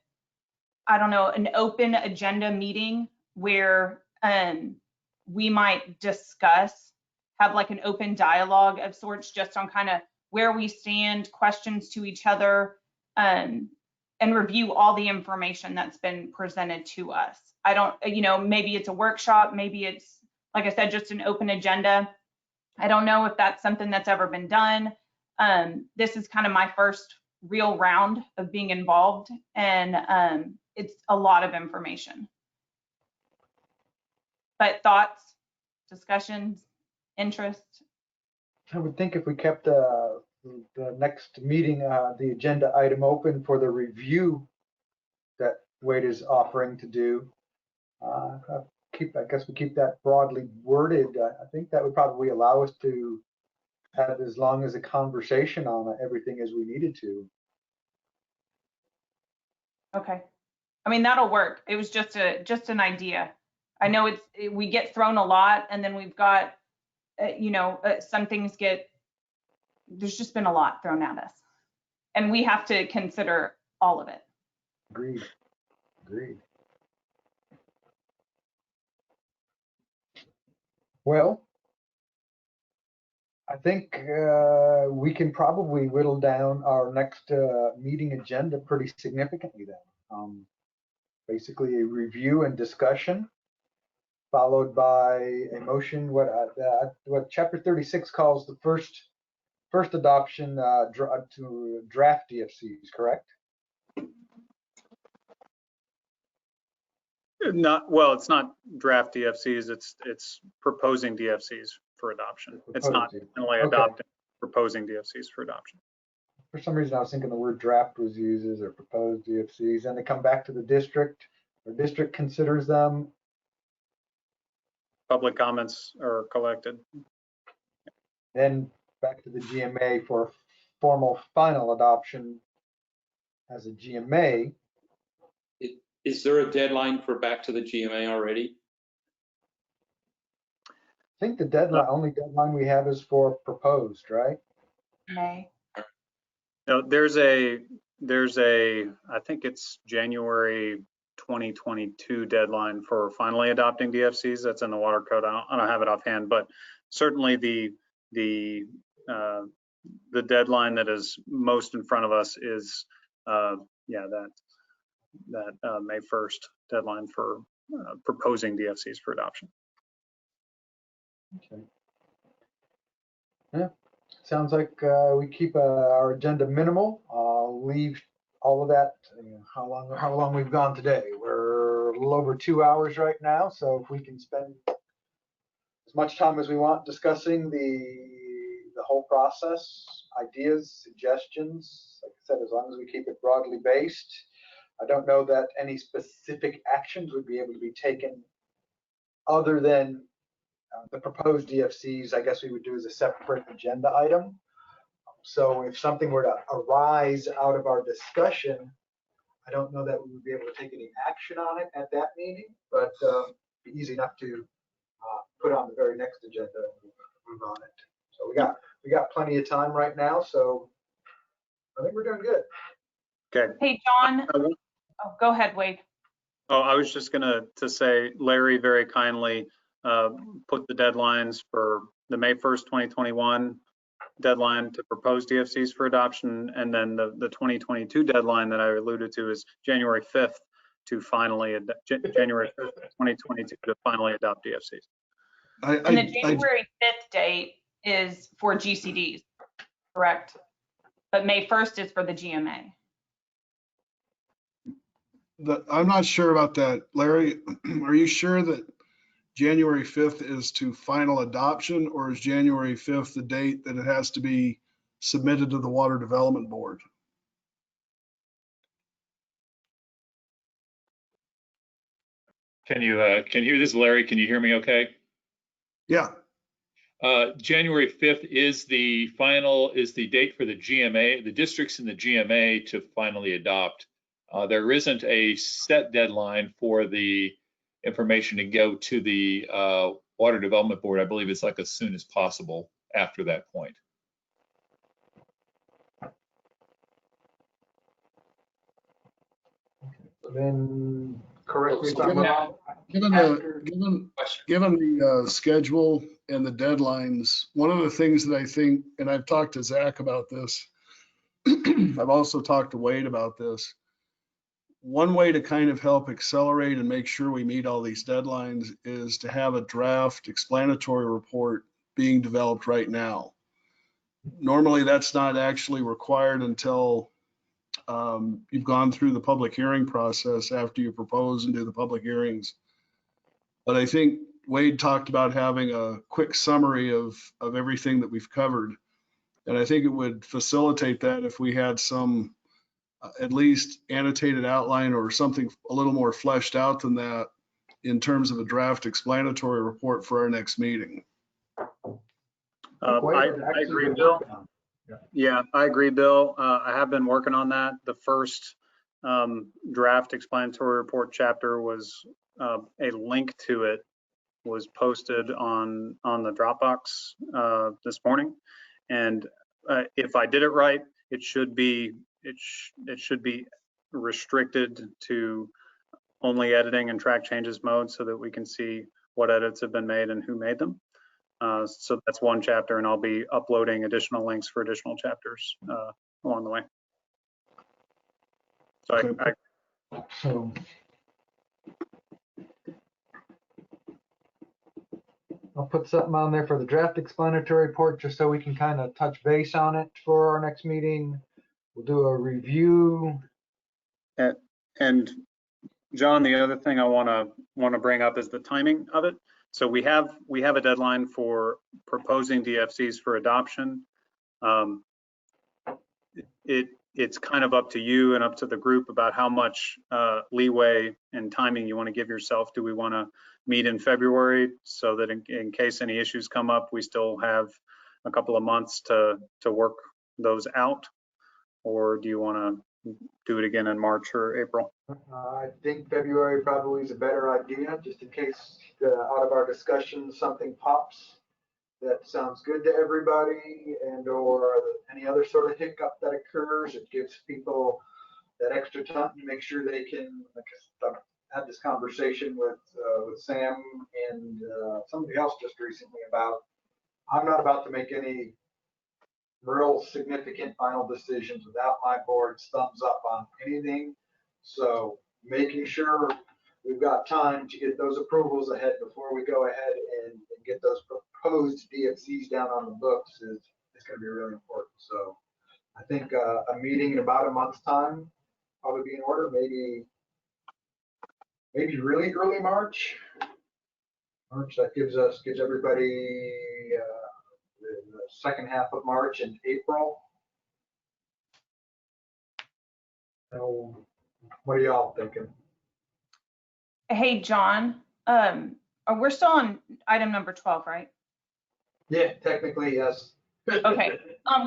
I don't know, an open agenda meeting where we might discuss, have like an open dialogue of sorts just on kind of where we stand, questions to each other, and review all the information that's been presented to us. I don't, maybe it's a workshop, maybe it's, like I said, just an open agenda. I don't know if that's something that's ever been done. This is kind of my first real round of being involved, and it's a lot of information. But thoughts, discussions, interest? I would think if we kept the next meeting, the agenda item open for the review that Wade is offering to do, I guess we keep that broadly worded. I think that would probably allow us to have as long as a conversation on everything as we needed to. Okay, I mean, that'll work. It was just an idea. I know we get thrown a lot, and then we've got, some things there's just been a lot thrown at us, and we have to consider all of it. Agreed. Well, I think we can probably whittle down our next meeting agenda pretty significantly then. Basically a review and discussion, followed by a motion, what Chapter 36 calls the first adoption to draft DFCs, correct? It's not draft DFCs, it's proposing DFCs for adoption. It's not only adopting, proposing DFCs for adoption. For some reason, I was thinking the word draft was used or proposed DFCs, and they come back to the district. The district considers them. Public comments are collected. Then back to the GMA for formal final adoption as a GMA. Is there a deadline for back to the GMA already? I think the only deadline we have is for proposed, right? May. No, there's a, I think it's January 2022 deadline for finally adopting DFCs. That's in the water code. I don't have it offhand, but certainly the deadline that is most in front of us is yeah, that May 1st deadline for proposing DFCs for adoption. Okay. Yeah, sounds like we keep our agenda minimal. I'll leave all of that. How long we've gone today? We're a little over 2 hours right now, so if we can spend as much time as we want discussing the whole process, ideas, suggestions. Like I said, as long as we keep it broadly based. I don't know that any specific actions would be able to be taken other than the proposed DFCs. I guess we would do as a separate agenda item. So if something were to arise out of our discussion, I don't know that we would be able to take any action on it at that meeting, but it'd be easy enough to put on the very next agenda and move on it. So we got plenty of time right now, so I think we're doing good. Okay. Hey, John. Oh, go ahead, Wade. Oh, I was just gonna say, Larry very kindly put the deadlines for the May 1st, 2021 deadline to propose DFCs for adoption, and then the 2022 deadline that I alluded to is January 5th to finally January 5th, 2022 to finally adopt DFCs. And the January 5th date is for GCDs, correct? But May 1st is for the GMA. I'm not sure about that. Larry, are you sure that January 5th is to final adoption, or is January 5th the date that it has to be submitted to the Water Development Board? Can you hear this, Larry? Can you hear me okay? Yeah. January 5th is the date for the GMA, the districts in the GMA to finally adopt. There isn't a set deadline for the information to go to the Water Development Board. I believe it's like as soon as possible after that point. Then correct me if I'm wrong. Given the schedule and the deadlines, one of the things that I think, and I've talked to Zach about this, I've also talked to Wade about this. One way to kind of help accelerate and make sure we meet all these deadlines is to have a draft explanatory report being developed right now. Normally, that's not actually required until you've gone through the public hearing process after you propose and do the public hearings. But I think Wade talked about having a quick summary of everything that we've covered. And I think it would facilitate that if we had some at least annotated outline or something a little more fleshed out than that in terms of a draft explanatory report for our next meeting. I agree, Bill. Yeah, I agree, Bill. I have been working on that. The first draft explanatory report chapter was a link to it was posted on the Dropbox this morning. And if I did it right, it should be restricted to only editing and track changes mode so that we can see what edits have been made and who made them. So that's one chapter, and I'll be uploading additional links for additional chapters along the way. So So I'll put something on there for the draft explanatory report just so we can kind of touch base on it for our next meeting. We'll do a review. And John, the other thing I want to bring up is the timing of it. So we have a deadline for proposing DFCs for adoption. It's kind of up to you and up to the group about how much leeway and timing you want to give yourself. Do we want to meet in February so that in case any issues come up, we still have a couple of months to work those out? Or do you want to do it again in March or April? I think February probably is a better idea, just in case out of our discussion something pops that sounds good to everybody, and or any other sort of hiccup that occurs. It gives people that extra time to make sure they can. Like I've had this conversation with Sam and somebody else just recently about. I'm not about to make any real significant final decisions without my board's thumbs up on anything. So making sure we've got time to get those approvals ahead before we go ahead and get those proposed DFCs down on the books is going to be really important. So I think a meeting in about a month's time probably be in order. Maybe really early March. That gives everybody the second half of March and April. So what are y'all thinking? Hey, John, we're still on item number 12, right? Yeah, technically, yes. Okay.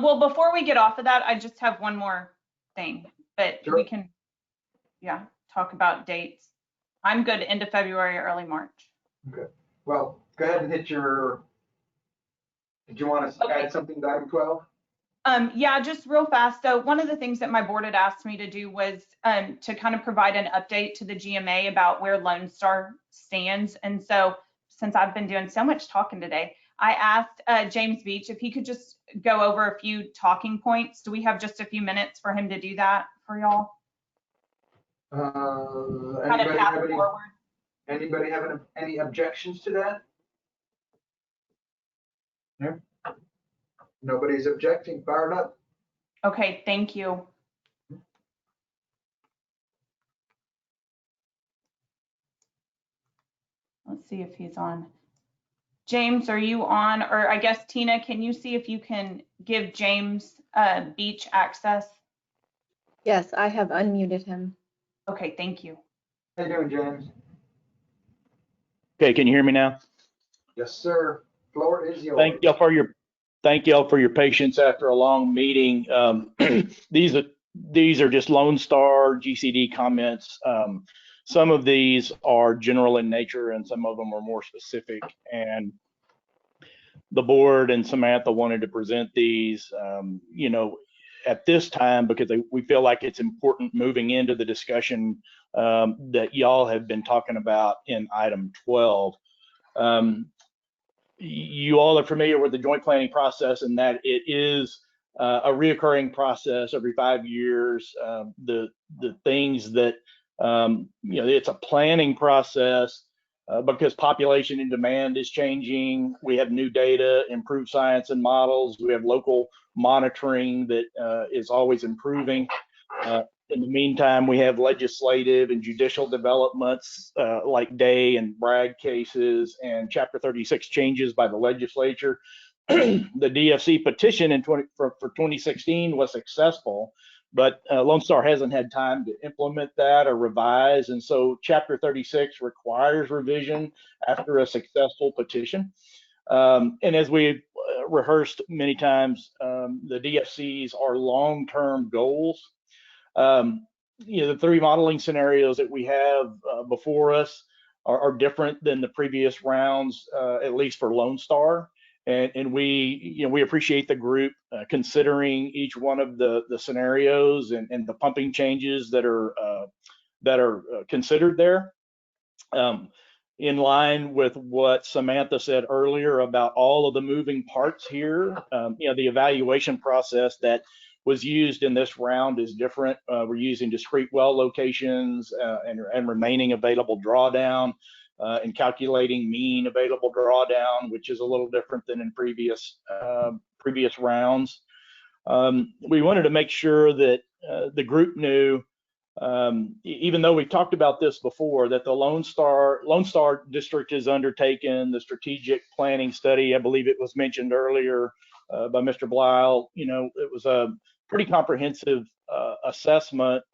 Well, before we get off of that, I just have one more thing, but Sure. we can, talk about dates. I'm good end of February, early March. Okay. Well, go ahead and hit your, did you want to add something to item 12? Yeah, just real fast. So one of the things that my board had asked me to do was to kind of provide an update to the GMA about where Lone Star stands. And so since I've been doing so much talking today, I asked James Beach if he could just go over a few talking points. Do we have just a few minutes for him to do that for y'all? Anybody have any objections to that? No? Nobody's objecting. Fire it up. Okay, thank you. Let's see if he's on. James, are you on? Or I guess, Tina, can you see if you can give James Beach access? Yes, I have unmuted him. Okay, thank you. How you doing, James? Okay, can you hear me now? Yes, sir. Floor is yours. Thank y'all for your patience after a long meeting. These are just Lone Star GCD comments. Some of these are general in nature and some of them are more specific. And the board and Samantha wanted to present these, at this time because we feel like it's important moving into the discussion that y'all have been talking about in item 12. You all are familiar with the joint planning process and that it is a reoccurring process every 5 years. The things that, it's a planning process because population and demand is changing. We have new data, improved science and models. We have local monitoring that is always improving. In the meantime, we have legislative and judicial developments like Day and Bragg cases and Chapter 36 changes by the legislature. The DFC petition for 2016 was successful, but Lone Star hasn't had time to implement that or revise. And so Chapter 36 requires revision after a successful petition. And as we've rehearsed many times, the DFCs are long-term goals. The three modeling scenarios that we have before us are different than the previous rounds, at least for Lone Star. And we appreciate the group considering each one of the scenarios and the pumping changes that are considered there. In line with what Samantha said earlier about all of the moving parts here, the evaluation process that was used in this round is different. We're using discrete well locations and remaining available drawdown and calculating mean available drawdown, which is a little different than in previous rounds. We wanted to make sure that the group knew, even though we've talked about this before, that the Lone Star District has undertaken the strategic planning study. I believe it was mentioned earlier by Mr. Blisle. It was a pretty comprehensive assessment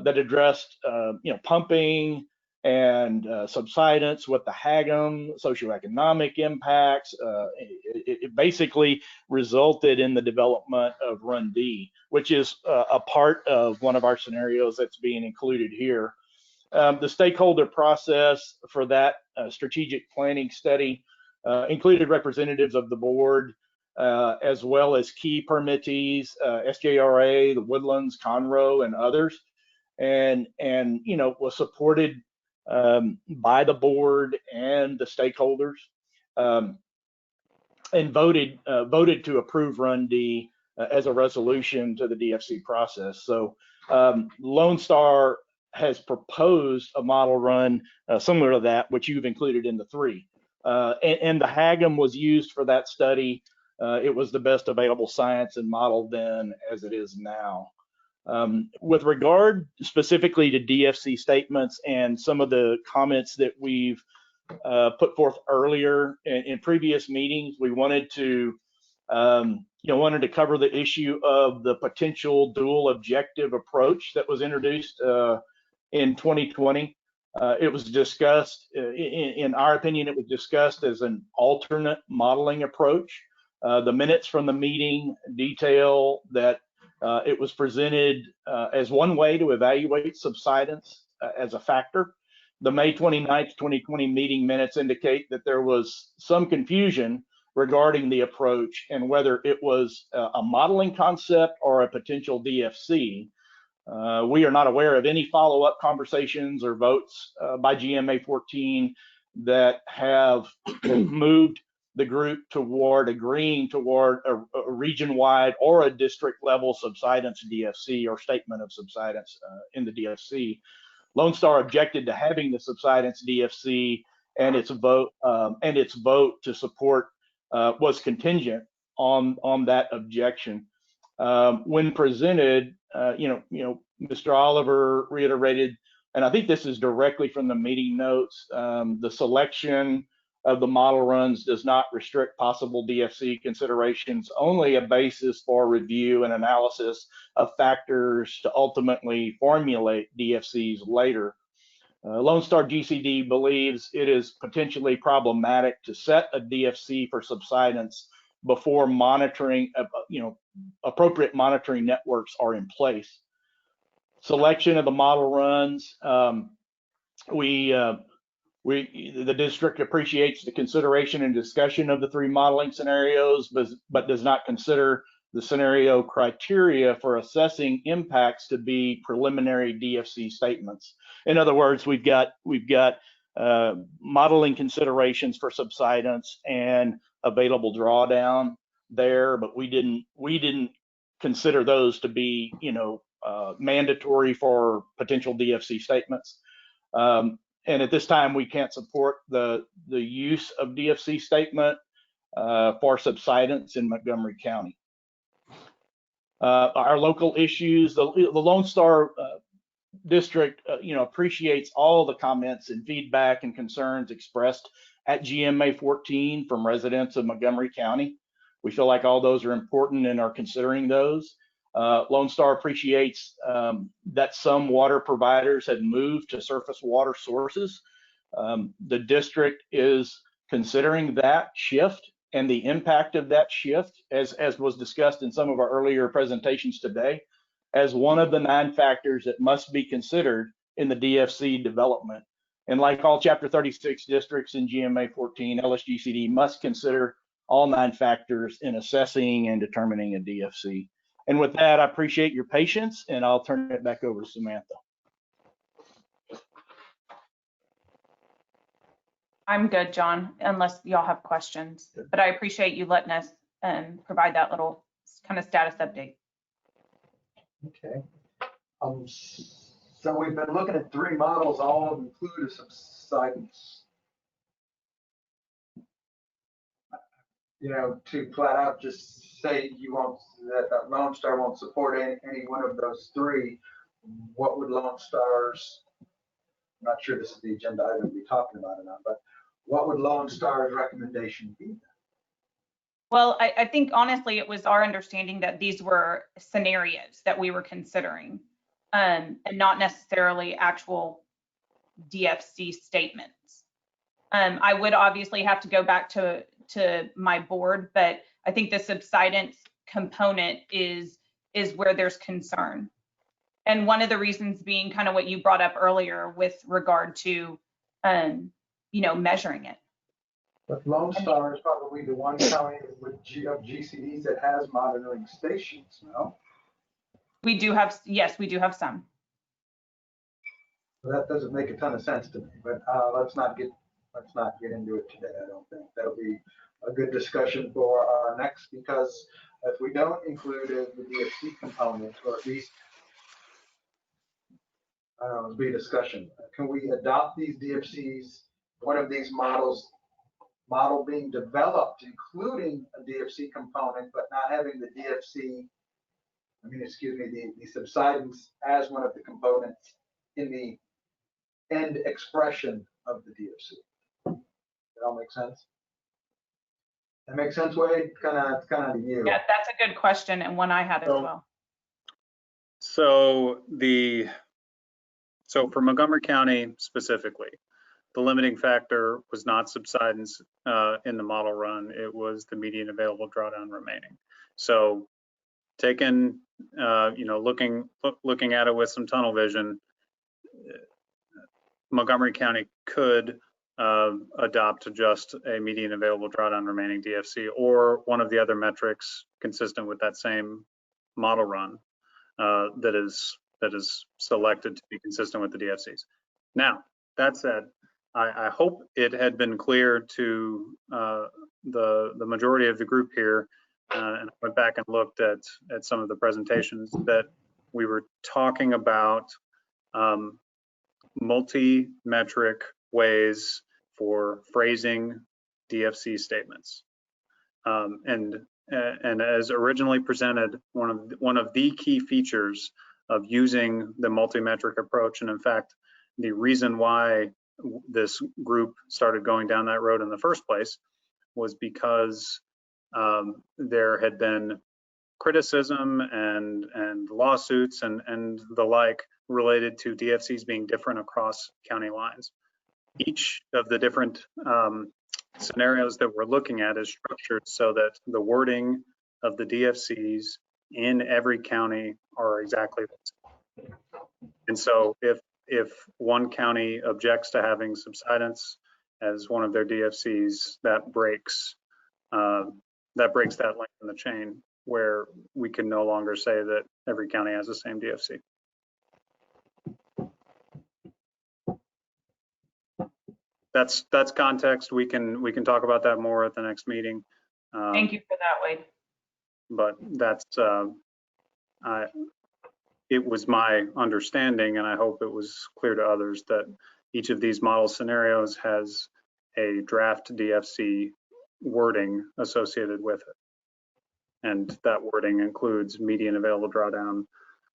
that addressed, pumping and subsidence with the HAGM, socioeconomic impacts. It basically resulted in the development of Run D, which is a part of one of our scenarios that's being included here. The stakeholder process for that strategic planning study included representatives of the board, as well as key permittees, SJRA, the Woodlands, Conroe, and others, and was supported by the board and the stakeholders, and voted to approve Run D as a resolution to the DFC process. So Lone Star has proposed a model run similar to that, which you've included in the 3. And the Hagam was used for that study. It was the best available science and model then as it is now. With regard specifically to DFC statements and some of the comments that we've put forth earlier in previous meetings, we wanted to wanted to cover the issue of the potential dual objective approach that was introduced in 2020. It was discussed, in our opinion, it was discussed as an alternate modeling approach. The minutes from the meeting detail that it was presented as one way to evaluate subsidence as a factor. The May 29th, 2020 meeting minutes indicate that there was some confusion regarding the approach and whether it was a modeling concept or a potential DFC. We are not aware of any follow-up conversations or votes by GMA 14 that have moved the group toward agreeing toward a region-wide or a district-level subsidence DFC or statement of subsidence in the DFC. Lone Star objected to having the subsidence DFC, and its vote to support was contingent on that objection. When presented, Mr. Oliver reiterated, and I think this is directly from the meeting notes, the selection of the model runs does not restrict possible DFC considerations, only a basis for review and analysis of factors to ultimately formulate DFCs later. Lone Star GCD believes it is potentially problematic to set a DFC for subsidence before monitoring, appropriate monitoring networks are in place. Selection of the model runs, the district appreciates the consideration and discussion of the 3 modeling scenarios, but does not consider the scenario criteria for assessing impacts to be preliminary DFC statements. In other words, we've got modeling considerations for subsidence and available drawdown there, but we didn't consider those to be mandatory for potential DFC statements. And at this time, we can't support the use of DFC statement for subsidence in Montgomery County. Our local issues, the Lone Star District, appreciates all the comments and feedback and concerns expressed at GMA 14 from residents of Montgomery County. We feel like all those are important and are considering those. Lone Star appreciates that some water providers had moved to surface water sources. The district is considering that shift and the impact of that shift, as was discussed in some of our earlier presentations today, as one of the 9 factors that must be considered in the DFC development. And like all Chapter 36 districts in GMA 14, LSGCD must consider all 9 factors in assessing and determining a DFC. And with that, I appreciate your patience, and I'll turn it back over to Samantha. I'm good, John, unless y'all have questions, but I appreciate you letting us provide that little kind of status update. Okay. So we've been looking at 3 models, all include a subsidence. To flat out just say that Lone Star won't support any one of those 3, what would Lone Star's, I'm not sure this is the agenda item to be talking about or not, but what would Lone Star's recommendation be? Well, I think honestly, it was our understanding that these were scenarios that we were considering, and not necessarily actual DFC statements. I would obviously have to go back to my board, but I think the subsidence component is where there's concern. And one of the reasons being kind of what you brought up earlier with regard to, measuring it. But Lone Star is probably the one county with GCDs that has monitoring stations, no? We do have, yes, we do have some. That doesn't make a ton of sense to me, but let's not get into it today. I don't think that'll be a good discussion for next, because if we don't include the DFC component, or at least, I don't know, it'll be a discussion. Can we adopt these DFCs, one of these model being developed, including a DFC component, but not having the DFC, the subsidence as one of the components in the end expression of the DFC? That all make sense? That makes sense, Wade? It's kind of to you. Yeah, that's a good question, and one I had as well. So for Montgomery County specifically, the limiting factor was not subsidence in the model run. It was the median available drawdown remaining. So taking, looking at it with some tunnel vision, Montgomery County could adopt just a median available drawdown remaining DFC, or one of the other metrics consistent with that same model run that is selected to be consistent with the DFCs. Now, that said, I hope it had been clear to the majority of the group here, and I went back and looked at some of the presentations, that we were talking about multi-metric ways for phrasing DFC statements. And as originally presented, one of the key features of using the multi-metric approach, and in fact, the reason why this group started going down that road in the first place, was because there had been criticism and lawsuits and the like related to DFCs being different across county lines. Each of the different scenarios that we're looking at is structured so that the wording of the DFCs in every county are exactly the same. And so if one county objects to having subsidence as one of their DFCs, that breaks that link in the chain, where we can no longer say that every county has the same DFC. That's context. We can talk about that more at the next meeting. Thank you for that, Wade. But that's it was my understanding, and I hope it was clear to others, that each of these model scenarios has a draft DFC wording associated with it. And that wording includes median available drawdown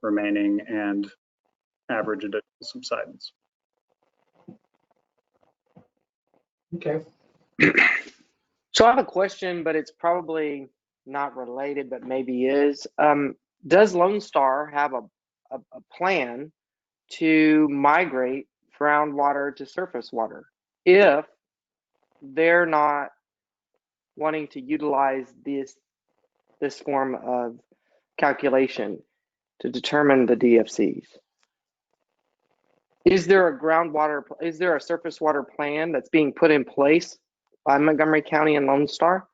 remaining and average additional subsidence. Okay. So I have a question, but it's probably not related, but maybe is. Does Lone Star have a plan to migrate groundwater to surface water if they're not wanting to utilize this form of calculation to determine the DFCs? Is there a surface water plan that's being put in place by Montgomery County and Lone Star?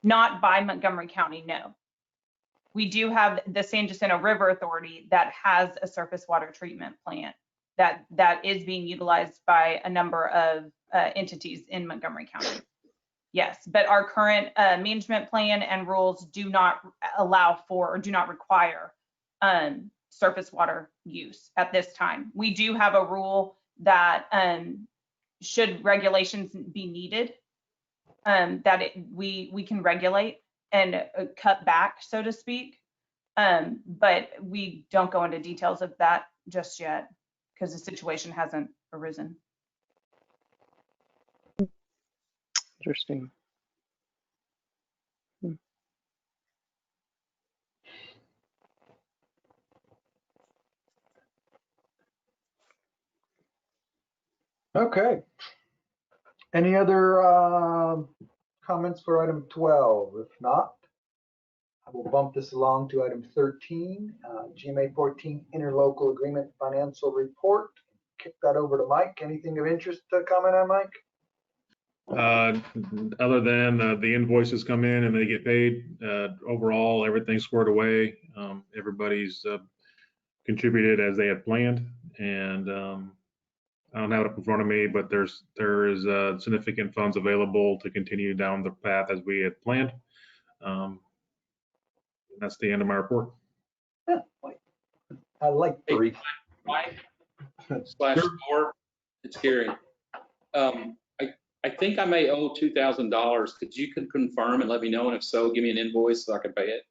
Not by Montgomery County, no. We do have the San Jacinto River Authority that has a surface water treatment plant that is being utilized by a number of entities in Montgomery County. Yes, but our current management plan and rules do not allow for or do not require surface water use at this time. We do have a rule that should regulations be needed, we can regulate and cut back, so to speak. But we don't go into details of that just yet because the situation hasn't arisen. Interesting. Okay. Any other comments for item 12? If not, I will bump this along to item 13, GMA 14 Interlocal Agreement Financial Report. Kick that over to Mike. Anything of interest to comment on, Mike? Other than the invoices come in and they get paid, overall everything's squared away. Everybody's contributed as they had planned, and I don't have it up in front of me, but there is significant funds available to continue down the path as we had planned. And that's the end of my report. I like brief. Slash four, it's Gary. I think I may owe $2,000. Could you confirm and let me know? And if so, give me an invoice so I can pay it.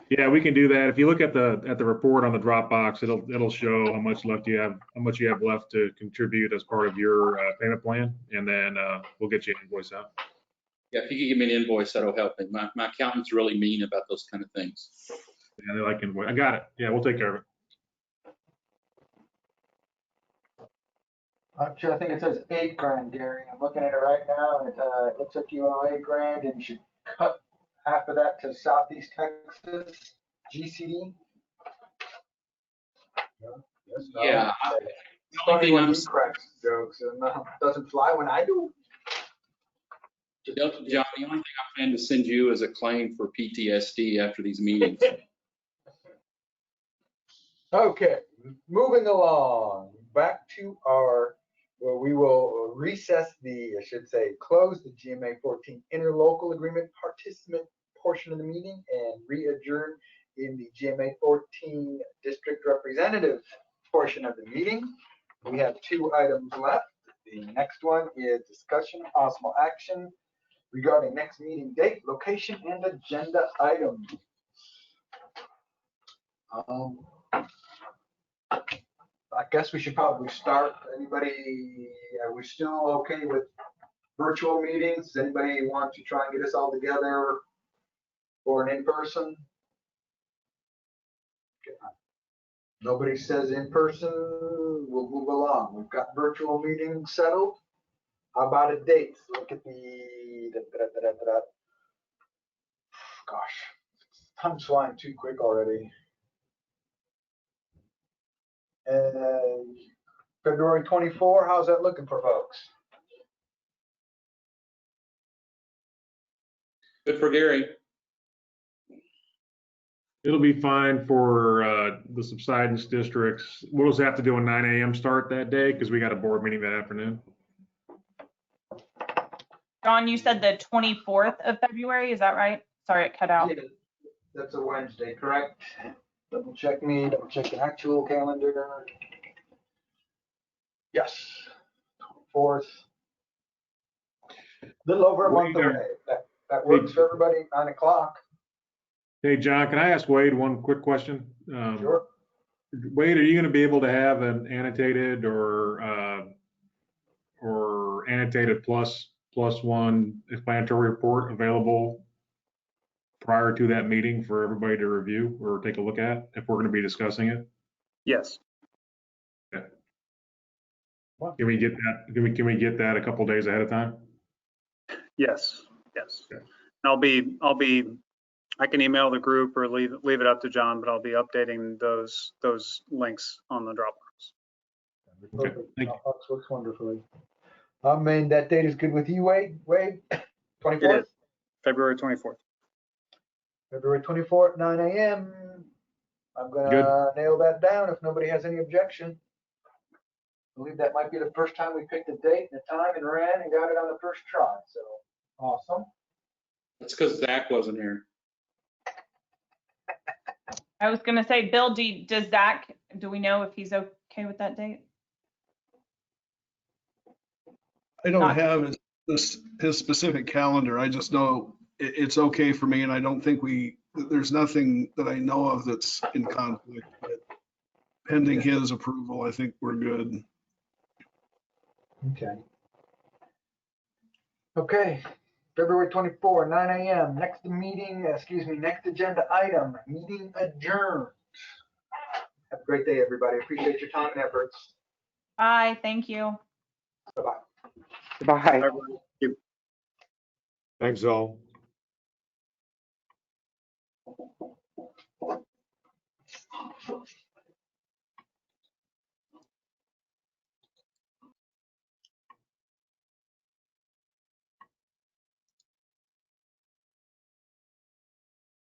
Yeah, we can do that. If you look at the report on the Dropbox, it'll show how much you have left to contribute as part of your payment plan, and then we'll get you an invoice out. Yeah, if you could give me an invoice, that'll help me. My accountant's really mean about those kind of things. Yeah, they like invoice. I got it. Yeah, we'll take care of it. Actually, I think it says $8,000, Gary. I'm looking at it right now. It looks like you owe $8,000, and you should cut half of that to Southeast Texas GCD. Yes, no. Yeah. It's funny when he cracks jokes and doesn't fly when I do. John, the only thing I plan to send you is a claim for PTSD after these meetings. Okay, moving along, back to where we will recess close the GMA 14 interlocal agreement participant portion of the meeting and re-adjourn in the GMA 14 district representative portion of the meeting. We have 2 items left. The next one is discussion of possible action regarding next meeting date, location, and agenda items. I guess we should probably start. Anybody, are we still okay with virtual meetings? Does anybody want to try and get us all together for an in-person? Nobody says in-person, we'll move along. We've got virtual meetings settled. How about a date? Look at the, gosh, time's flying too quick already. And February 24, how's that looking for folks? Good for Gary. It'll be fine for the subsidence districts. We'll just have to do a 9 a.m. start that day because we got a board meeting that afternoon. John, you said the 24th of February, is that right? Sorry, it cut out. Yeah, that's a Wednesday, correct? Double check the actual calendar. Yes, 24th. Little over a month away. That works for everybody, 9 o'clock. Hey, John, can I ask Wade one quick question? Sure. Wade, are you going to be able to have an annotated or annotated plus one explanatory report available prior to that meeting for everybody to review or take a look at if we're going to be discussing it? Yes. Okay. Can we get that? Can we get that a couple days ahead of time? Yes. Okay. I can email the group or leave it up to John, but I'll be updating those links on the Dropbox. Okay. Thank you. Dropbox works wonderfully. I mean, that date is good with you, Wade? 24th? It is. February 24th. February 24th, 9 a.m. I'm gonna nail that down if nobody has any objection. I believe that might be the first time we picked a date and a time and ran and got it on the first try, so awesome. That's because Zach wasn't here. I was gonna say, Bill, does Zach, do we know if he's okay with that date? I don't have his specific calendar. I just know it's okay for me, and I don't think there's nothing that I know of that's in conflict. But pending his approval, I think we're good. Okay. February 24, 9 a.m. Next agenda item, meeting adjourned. Have a great day, everybody. Appreciate your time and efforts. Bye, thank you. Bye-bye. Bye. Thanks all.